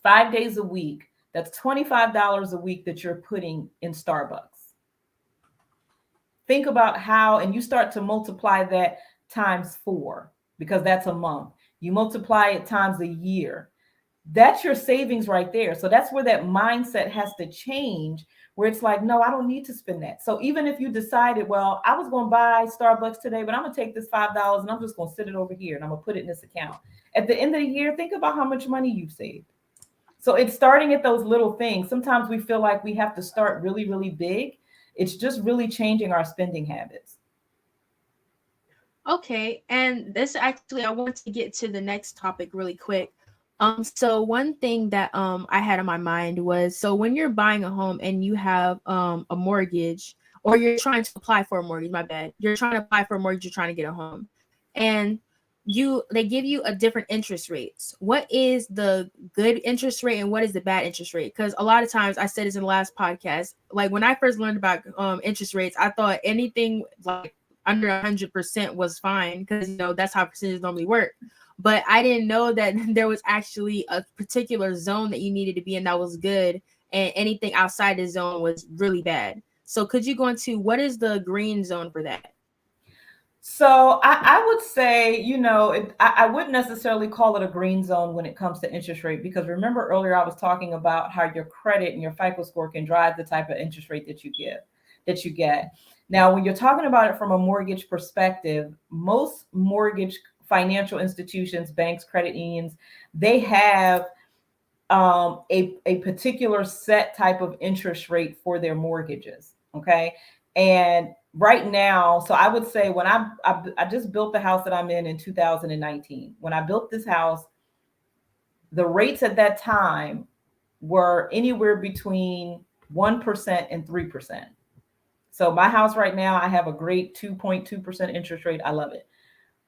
5 days a week, that's $25 a week that you're putting in Starbucks. Think about how, and you start to multiply that times 4, because that's a month. You multiply it times a year. That's your savings right there. So that's where that mindset has to change, where it's like, no, I don't need to spend that. So even if you decided, well, I was going to buy Starbucks today, but I'm going to take this $5 and I'm just going to sit it over here and I'm going to put it in this account. At the end of the year, think about how much money you've saved. So it's starting at those little things. Sometimes we feel like we have to start really, really big. It's just really changing our spending habits. Okay, and this actually, I want to get to the next topic really quick. So one thing that I had on my mind was, so when you're buying a home and you have a mortgage, or you're trying to apply for a mortgage, my bad, you're trying to apply for a mortgage, you're trying to get a home, and they give you a different interest rates. What is the good interest rate and what is the bad interest rate? Because a lot of times, I said this in the last podcast, like when I first learned about interest rates, I thought anything like under 100% was fine, because that's how percentages normally work. But I didn't know that there was actually a particular zone that you needed to be in that was good, and anything outside the zone was really bad. So could you go into what is the green zone for that? So I would say, I wouldn't necessarily call it a green zone when it comes to interest rate, because remember earlier I was talking about how your credit and your FICO score can drive the type of interest rate that you get. Now, when you're talking about it from a mortgage perspective, most mortgage financial institutions, banks, credit unions, they have a particular set type of interest rate for their mortgages. Okay. And right now, so I would say when I just built the house that I'm in 2019, when I built this house, the rates at that time were anywhere between 1% and 3%. So my house right now, I have a great 2.2% interest rate. I love it.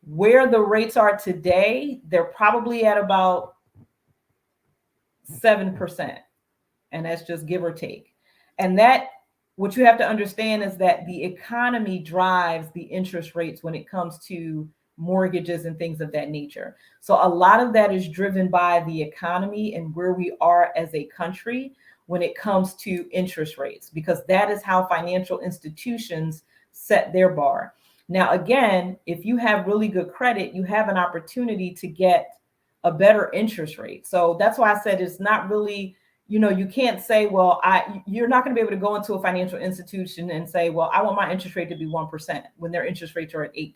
Where the rates are today, they're probably at about 7%. And that's just give or take. And that, what you have to understand is that the economy drives the interest rates when it comes to mortgages and things of that nature. So a lot of that is driven by the economy and where we are as a country when it comes to interest rates, because that is how financial institutions set their bar. Now, again, if you have really good credit, you have an opportunity to get a better interest rate. So that's why I said it's not really, you can't say, well, you're not going to be able to go into a financial institution and say, well, I want my interest rate to be 1% when their interest rates are at 8%.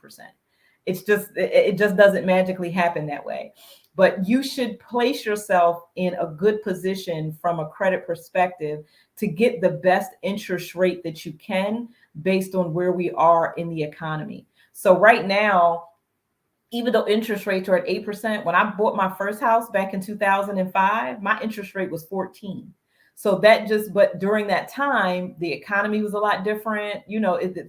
It just doesn't magically happen that way. But you should place yourself in a good position from a credit perspective to get the best interest rate that you can based on where we are in the economy. So right now, even though interest rates are at 8%, when I bought my first house back in 2005, my interest rate was 14. So but during that time, the economy was a lot different.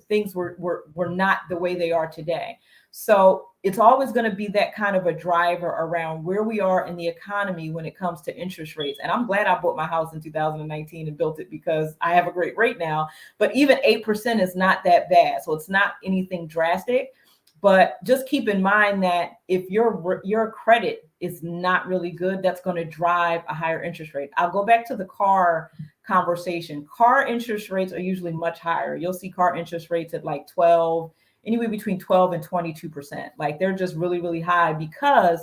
Things were not the way they are today. So it's always going to be that kind of a driver around where we are in the economy when it comes to interest rates. And I'm glad I bought my house in 2019 and built it because I have a great rate now. But even 8% is not that bad. So it's not anything drastic. But just keep in mind that if your credit is not really good, that's going to drive a higher interest rate. I'll go back to the car conversation. Car interest rates are usually much higher. You'll see car interest rates at like 12, anywhere between 12 and 22%. Like they're just really, really high because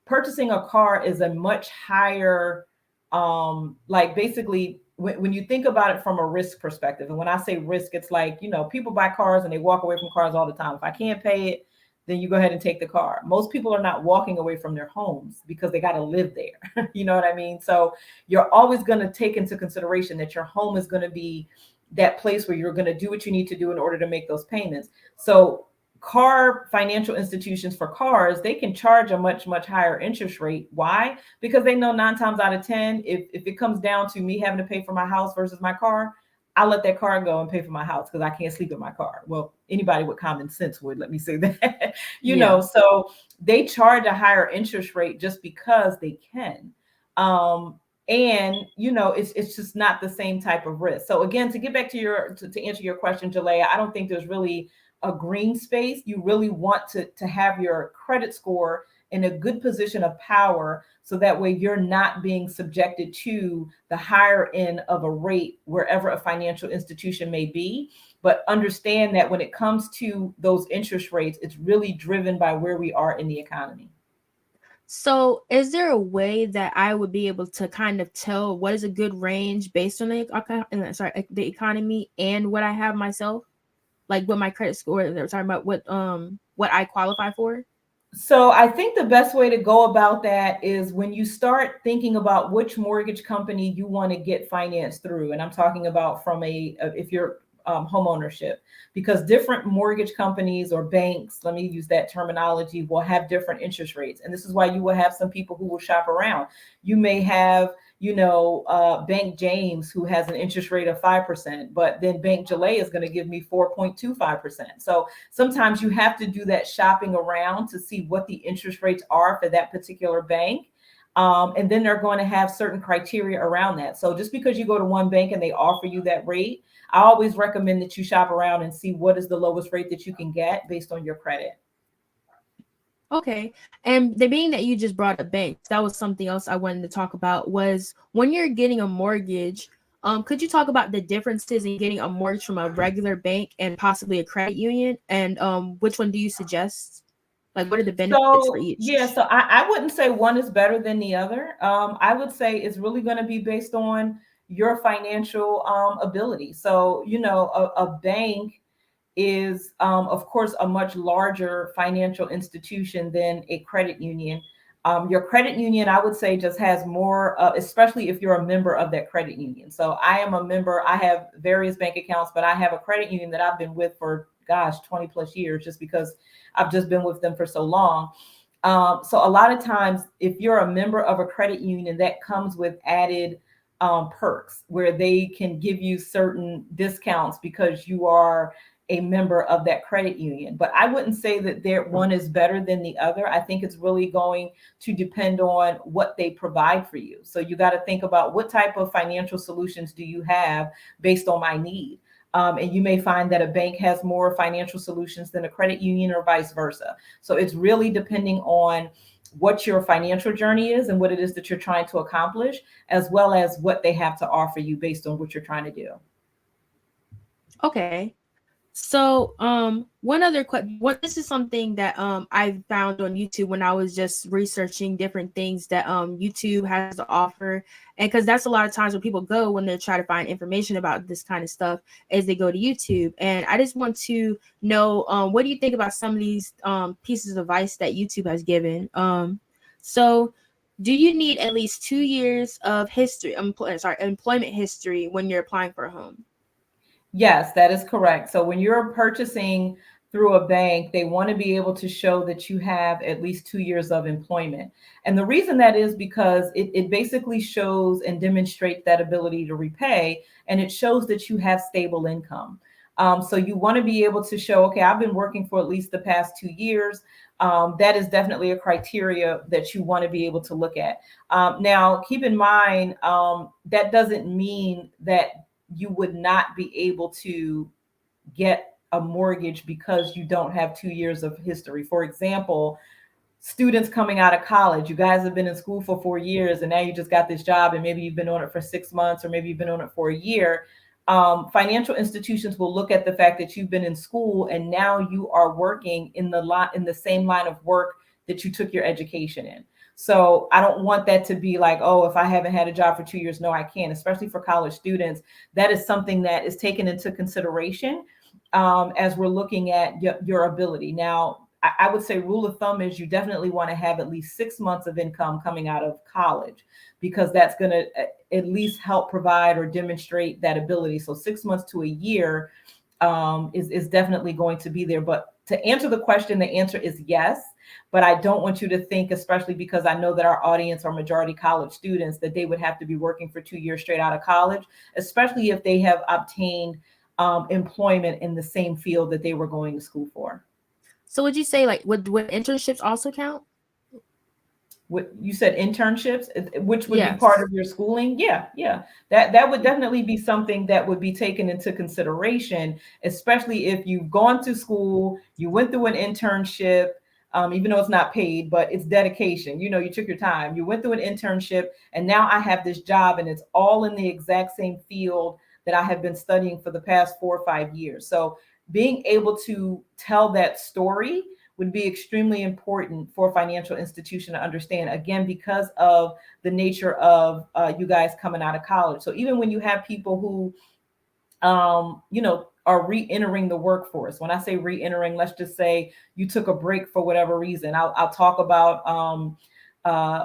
purchasing a car is a much higher, like basically when you think about it from a risk perspective, and when I say risk, it's like, people buy cars and they walk away from cars all the time. If I can't pay it, then you go ahead and take the car. Most people are not walking away from their homes because they got to live there. You know what I mean? So you're always going to take into consideration that your home is going to be that place where you're going to do what you need to do in order to make those payments. So financial institutions for cars, they can charge a much, much higher interest rate. Why? Because they know 9 times out of 10, if it comes down to me having to pay for my house versus my car, I'll let that car go and pay for my house because I can't sleep in my car. Well, anybody with common sense would, let me say that. So they charge a higher interest rate just because they can. It's just not the same type of risk. So again, to get back to answer your question, Jalea, I don't think there's really a green space. You really want to have your credit score in a good position of power, so that way you're not being subjected to the higher end of a rate wherever a financial institution may be. But understand that when it comes to those interest rates, it's really driven by where we are in the economy. So is there a way that I would be able to kind of tell what is a good range based on the economy and what I have myself? Like what my credit score, they're talking about what I qualify for? So I think the best way to go about that is when you start thinking about which mortgage company you want to get financed through. And I'm talking about from if you're homeownership, because different mortgage companies or banks, let me use that terminology, will have different interest rates. And this is why you will have some people who will shop around. You may have Bank James, who has an interest rate of 5%, but then Bank Jalea is going to give me 4.25%. So sometimes you have to do that shopping around to see what the interest rates are for that particular bank. And then they're going to have certain criteria around that. So just because you go to one bank and they offer you that rate, I always recommend that you shop around and see what is the lowest rate that you can get based on your credit. Okay. And the being that you just brought up banks, that was something else I wanted to talk about, was when you're getting a mortgage, could you talk about the differences in getting a mortgage from a regular bank and possibly a credit union? And which one do you suggest? Like, what are the benefits for each? So I wouldn't say one is better than the other. I would say it's really going to be based on your financial ability. So, a bank is, of course, a much larger financial institution than a credit union. Your credit union, I would say, just has more, especially if you're a member of that credit union. So I am a member. I have various bank accounts, but I have a credit union that I've been with for, 20 plus years, just because I've just been with them for so long. So a lot of times, if you're a member of a credit union, that comes with added perks where they can give you certain discounts because you are a member of that credit union. But I wouldn't say that one is better than the other. I think it's really going to depend on what they provide for you. So you got to think about what type of financial solutions do you have based on my need. And you may find that a bank has more financial solutions than a credit union or vice versa. So it's really depending on what your financial journey is and what it is that you're trying to accomplish, as well as what they have to offer you based on what you're trying to do. Okay. So, one other what this is something that I found on YouTube when I was just researching different things that YouTube has to offer, and because that's a lot of times where people go when they try to find information about this kind of stuff, is they go to YouTube. And I just want to know, what do you think about some of these pieces of advice that YouTube has given? So, do you need at least 2 years of employment history when you're applying for a home? Yes, that is correct. So when you're purchasing through a bank, they want to be able to show that you have at least 2 years of employment. And the reason that is because it basically shows and demonstrates that ability to repay, and it shows that you have stable income. So you want to be able to show, okay, I've been working for at least the past 2 years. That is definitely a criteria that you want to be able to look at. Now, keep in mind, that doesn't mean that you would not be able to get a mortgage because you don't have 2 years of history. For example, students coming out of college, you guys have been in school for 4 years and now you just got this job and maybe you've been on it for 6 months or maybe you've been on it for a year. Financial institutions will look at the fact that you've been in school and now you are working in the same line of work that you took your education in. So I don't want that to be like, oh, if I haven't had a job for 2 years, no, I can't. Especially for college students, that is something that is taken into consideration as we're looking at your ability. Now, I would say rule of thumb is you definitely want to have at least 6 months of income coming out of college, because that's going to at least help provide or demonstrate that ability. So 6 months to a year is definitely going to be there. But to answer the question, the answer is yes. But I don't want you to think, especially because I know that our audience are majority college students, that they would have to be working for 2 years straight out of college, especially if they have obtained employment in the same field that they were going to school for. So would you say like would internships also count? What you said, internships, which would be part Yes. of your schooling. Yeah, that would definitely be something that would be taken into consideration, especially if you've gone to school, you went through an internship, even though it's not paid, but it's dedication. You took your time, you went through an internship, and now I have this job and it's all in the exact same field that I have been studying for the past 4 or 5 years. So being able to tell that story would be extremely important for a financial institution to understand, again, because of the nature of you guys coming out of college. So even when you have people who are re-entering the workforce. When I say re-entering, let's just say you took a break for whatever reason. I'll talk about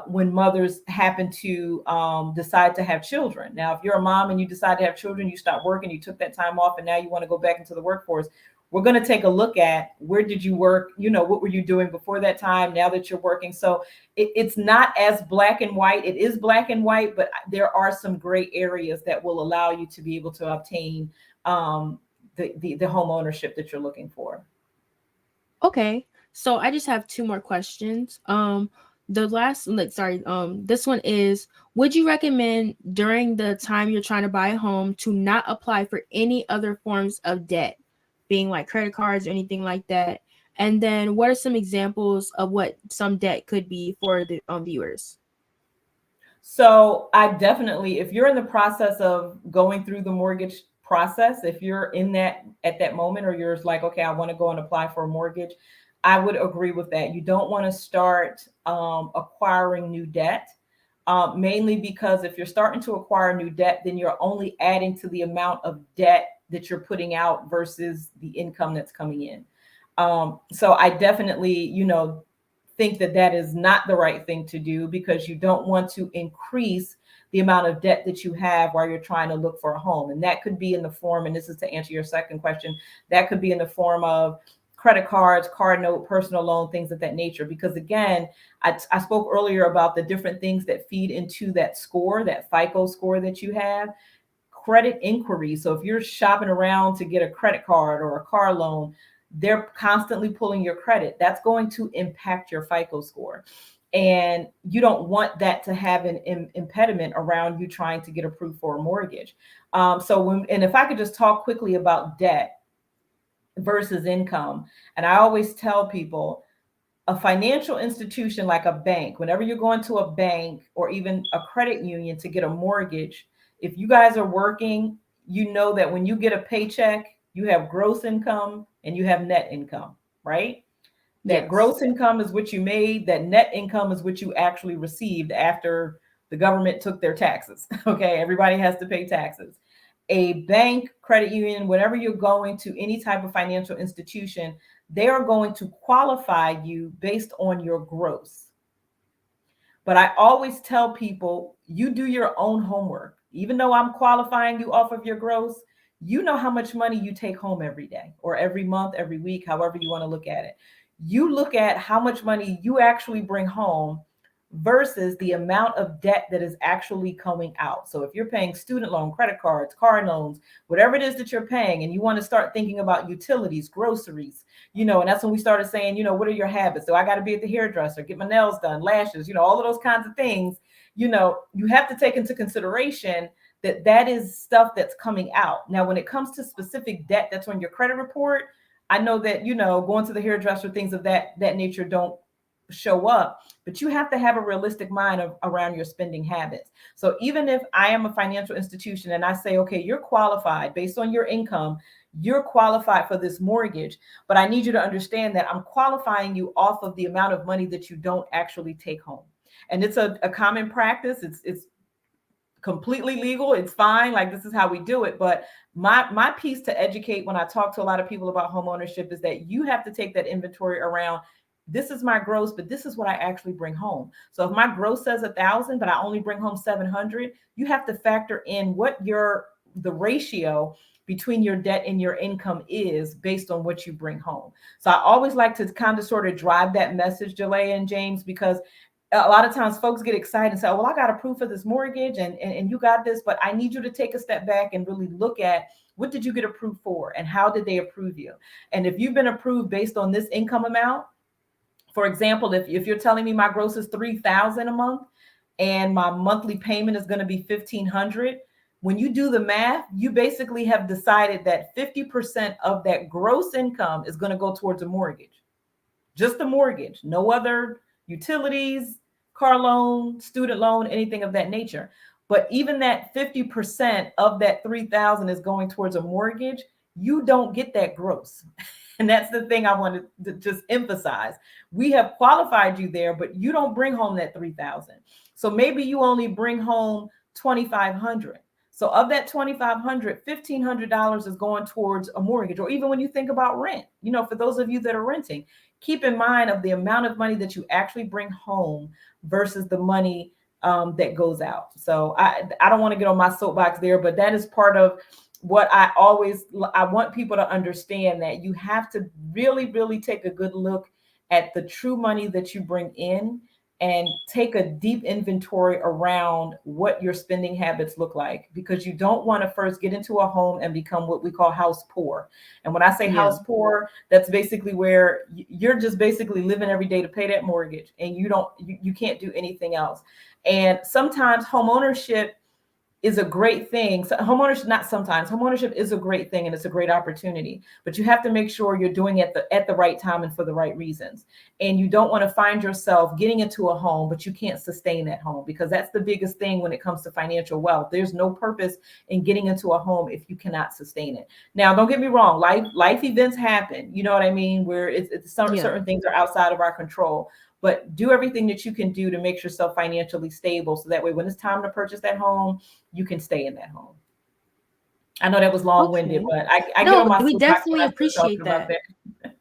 when mothers happen to decide to have children. Now, if you're a mom and you decide to have children, you stop working, you took that time off, and now you want to go back into the workforce. We're going to take a look at where did you work? What were you doing before that time? Now that you're working. So it's not as black and white. It is black and white, but there are some gray areas that will allow you to be able to obtain the home ownership that you're looking for. Okay. So I just have two more questions. The last, like, sorry, this one is, would you recommend during the time you're trying to buy a home to not apply for any other forms of debt, being like credit cards or anything like that? And then what are some examples of what some debt could be for the viewers? So I definitely, if you're in the process of going through the mortgage process, if you're in that at that moment, or you're like, okay, I want to go and apply for a mortgage, I would agree with that. You don't want to start acquiring new debt, mainly because if you're starting to acquire new debt, then you're only adding to the amount of debt that you're putting out versus the income that's coming in. So I definitely, think that that is not the right thing to do, because you don't want to increase the amount of debt that you have while you're trying to look for a home. And that could be in the form, and this is to answer your second question, that could be in the form of credit cards, card note, personal loan, things of that nature. Because again, I spoke earlier about the different things that feed into that score, that FICO score that you have. Credit inquiries. So if you're shopping around to get a credit card or a car loan, they're constantly pulling your credit. That's going to impact your FICO score. And you don't want that to have an impediment around you trying to get approved for a mortgage. And if I could just talk quickly about debt versus income. And I always tell people, a financial institution like a bank, whenever you're going to a bank or even a credit union to get a mortgage, if you guys are working, you know that when you get a paycheck, You have gross income and you have net income, right? That Yes. gross income is what you made. That net income is what you actually received after the government took their taxes. Okay, everybody has to pay taxes. A bank, credit union, whenever you're going to any type of financial institution, they are going to qualify you based on your gross. But I always tell people, you do your own homework. Even though I'm qualifying you off of your gross, you know how much money you take home every day or every month, every week, however you want to look at it. You look at how much money you actually bring home versus the amount of debt that is actually coming out. So if you're paying student loan, credit cards, car loans, whatever it is that you're paying, and you want to start thinking about utilities, groceries, and that's when we started saying, what are your habits? So I got to be at the hairdresser, get my nails done, lashes, all of those kinds of things, you have to take into consideration that that is stuff that's coming out. Now, when it comes to specific debt that's on your credit report, I know that, going to the hairdresser, things of that nature don't show up, but you have to have a realistic mind around your spending habits. So even if I am a financial institution and I say, okay, you're qualified based on your income, you're qualified for this mortgage, but I need you to understand that I'm qualifying you off of the amount of money that you don't actually take home. And it's a common practice. It's completely legal. It's fine. Like, this is how we do it. But my piece to educate when I talk to a lot of people about home ownership is that you have to take that inventory around. This is my gross, but this is what I actually bring home. So if my gross says 1,000, but I only bring home 700, you have to factor in what the ratio between your debt and your income is based on what you bring home. So I always like to kind of sort of drive that message, Jalea and James, because a lot of times folks get excited and say, well, I got approved for this mortgage and you got this, but I need you to take a step back and really look at, what did you get approved for and how did they approve you? And if you've been approved based on this income amount, for example, if you're telling me my gross is $3,000 a month and my monthly payment is going to be $1,500, when you do the math, you basically have decided that 50% of that gross income is going to go towards a mortgage, just a mortgage, no other utilities, car loan, student loan, anything of that nature. But even that 50% of that 3,000 is going towards a mortgage, you don't get that gross. And that's the thing I wanted to just emphasize. We have qualified you there, but you don't bring home that 3,000. So maybe you only bring home 2,500. So of that 2,500, $1,500 is going towards a mortgage. Or even when you think about rent, for those of you that are renting, keep in mind of the amount of money that you actually bring home versus the money that goes out. So I don't want to get on my soapbox there, but that is part of what I want people to understand, that you have to really, really take a good look at the true money that you bring in and take a deep inventory around what your spending habits look like, because you don't want to first get into a home and become what we call house poor. And when I say house poor, that's basically where you're just basically living every day to pay that mortgage and you can't do anything else. And sometimes homeownership is a great thing. So homeownership is a great thing and it's a great opportunity, but you have to make sure you're doing it at the right time and for the right reasons. And you don't want to find yourself getting into a home, but you can't sustain that home, because that's the biggest thing when it comes to financial wealth. There's no purpose in getting into a home if you cannot sustain it. Now, don't get me wrong. Life events happen. You know what I mean? Where certain things are outside of our control. But do everything that you can do to make yourself financially stable, so that way when it's time to purchase that home, you can stay in that home. I know that was long-winded, but I get on my we definitely when I start appreciate talking about that.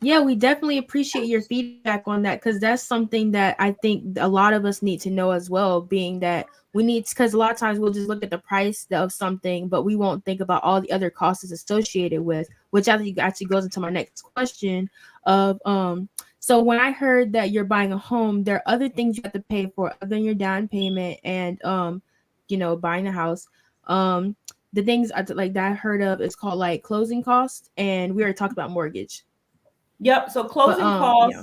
Yeah, we definitely appreciate your feedback on that, because that's something that I think a lot of us need to know as well, being that because a lot of times we'll just look at the price of something, but we won't think about all the other costs associated with, which I think actually goes into my next question of, so when I heard that you're buying a home, there are other things you have to pay for other than your down payment and, buying a house. The things like that I heard of is called like closing costs, and we already talked about mortgage. Yep. So closing costs.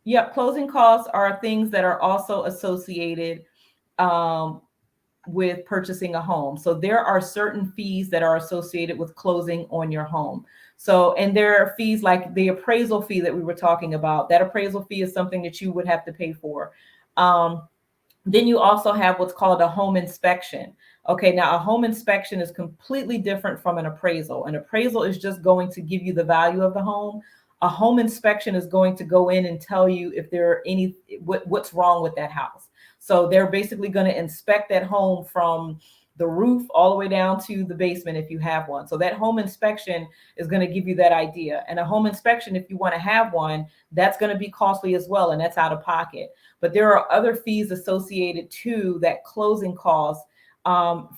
Yeah. Yep. Closing costs are things that are also associated with purchasing a home. So there are certain fees that are associated with closing on your home. So, and there are fees like the appraisal fee that we were talking about. That appraisal fee is something that you would have to pay for. Then you also have what's called a home inspection. Okay, now a home inspection is completely different from an appraisal. An appraisal is just going to give you the value of the home. A home inspection is going to go in and tell you if there are what's wrong with that house. So they're basically going to inspect that home from the roof all the way down to the basement if you have one. So that home inspection is going to give you that idea. And a home inspection, if you want to have one, that's going to be costly as well, and that's out of pocket. But there are other fees associated to that closing cost.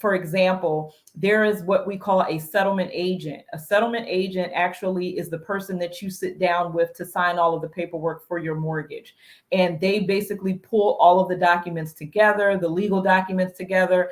For example, there is what we call a settlement agent. A settlement agent actually is the person that you sit down with to sign all of the paperwork for your mortgage. And they basically pull all of the documents together, the legal documents together,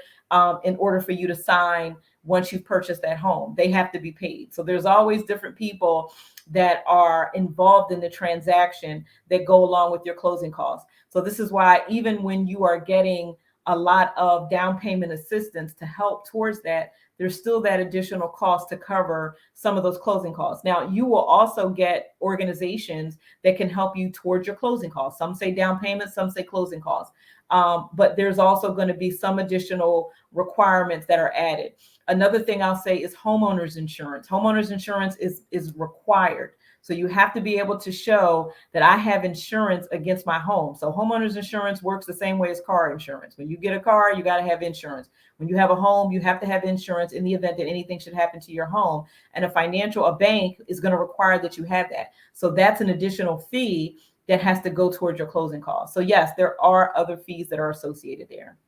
in order for you to sign once you've purchased that home. They have to be paid. So there's always different people that are involved in the transaction that go along with your closing costs. So this is why even when you are getting a lot of down payment assistance to help towards that, there's still that additional cost to cover some of those closing costs. Now, you will also get organizations that can help you towards your closing costs. Some say down payment, some say closing costs. But there's also going to be some additional requirements that are added. Another thing I'll say is homeowners insurance. Homeowners insurance is required. So you have to be able to show that I have insurance against my home. So homeowners insurance works the same way as car insurance. When you get a car, you got to have insurance. When you have a home, you have to have insurance in the event that anything should happen to your home. And a bank is going to require that you have that. So that's an additional fee that has to go towards your closing costs. So yes, there are other fees that are associated there.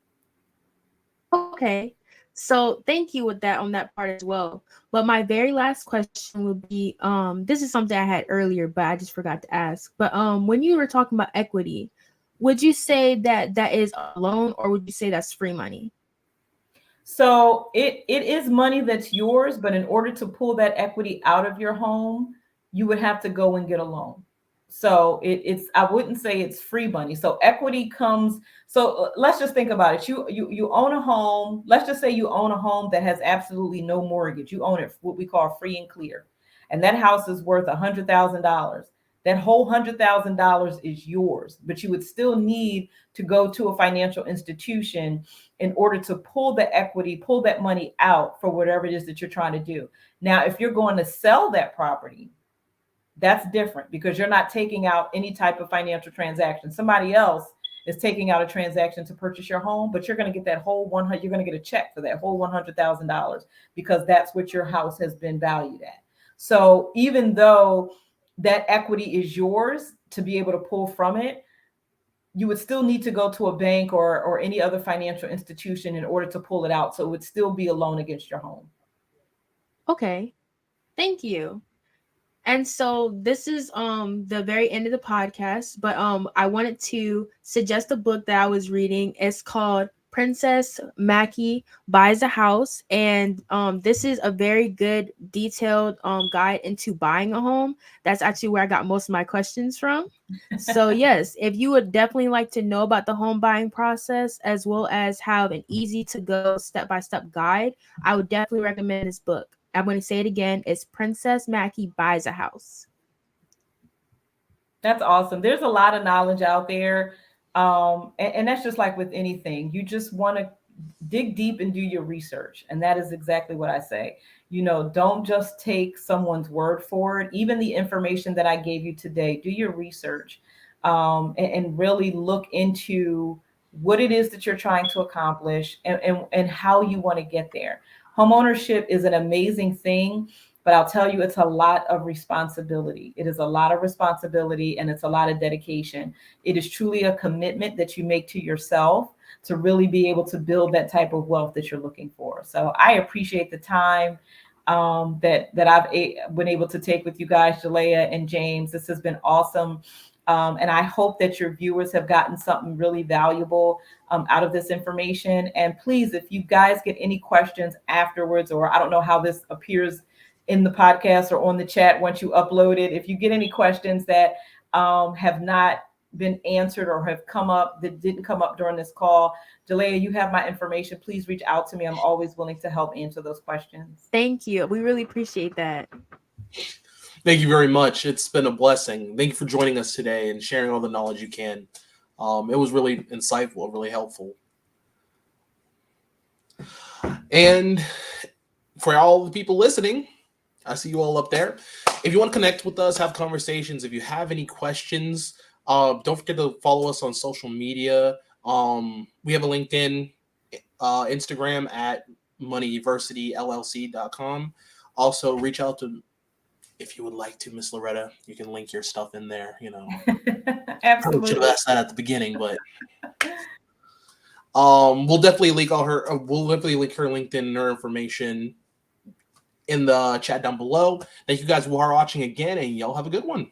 Okay. So thank you with that on that part as well. But my very last question would be, this is something I had earlier, but I just forgot to ask. But when you were talking about equity, would you say that that is a loan, or would you say that's free money? So it is money that's yours, but in order to pull that equity out of your home, you would have to go and get a loan. So it's I wouldn't say it's free money. So equity comes. So let's just think about it. You own a home. Let's just say you own a home that has absolutely no mortgage. You own it what we call free and clear, and that house is worth $100,000. That whole $100,000 is yours, but you would still need to go to a financial institution in order to pull the equity, pull that money out for whatever it is that you're trying to do. Now, if you're going to sell that property, that's different because you're not taking out any type of financial transaction. Somebody else is taking out a transaction to purchase your home, but you're going to get that whole you're going to get a check for that whole $100,000 because that's what your house has been valued at. So even though that equity is yours to be able to pull from it, you would still need to go to a bank or any other financial institution in order to pull it out. So it would still be a loan against your home. Okay. Thank you. And so this is the very end of the podcast, but I wanted to suggest a book that I was reading. It's called Princess Mackie Buys a House, and this is a very good detailed guide into buying a home. That's actually where I got most of my questions from. So yes, if you would definitely like to know about the home buying process as well as have an easy to go step-by-step guide, I would definitely recommend this book. I'm going to say it again. It's Princess Mackie Buys a House. That's awesome. There's a lot of knowledge out there. And that's just like with anything. You just want to dig deep and do your research. And that is exactly what I say. Don't just take someone's word for it. Even the information that I gave you today, do your research and really look into what it is that you're trying to accomplish and how you want to get there. Homeownership is an amazing thing, but I'll tell you, it's a lot of responsibility. It is a lot of responsibility and it's a lot of dedication. It is truly a commitment that you make to yourself to really be able to build that type of wealth that you're looking for. So I appreciate the time that I've been able to take with you guys, Jalea and James. This has been awesome. And I hope that your viewers have gotten something really valuable out of this information. And please, if you guys get any questions afterwards, or I don't know how this appears in the podcast or on the chat once you upload it, if you get any questions that have not been answered or have come up that didn't come up during this call, Jalea, you have my information. Please reach out to me. I'm always willing to help answer those questions. Thank you. We really appreciate that. Thank you very much. It's been a blessing. Thank you for joining us today and sharing all the knowledge you can. It was really insightful, really helpful. And for all the people listening, I see you all up there. If you want to connect with us, have conversations, if you have any questions, don't forget to follow us on social media. We have a LinkedIn, Instagram at moneyversityllc.com. Also, reach out to, if you would like to, Miss Loretta. You can link your stuff in there. You know, probably should have Absolutely. asked that at the beginning, but we'll definitely link all her. We'll definitely link her LinkedIn and her information in the chat down below. Thank you guys for watching again, and y'all have a good one.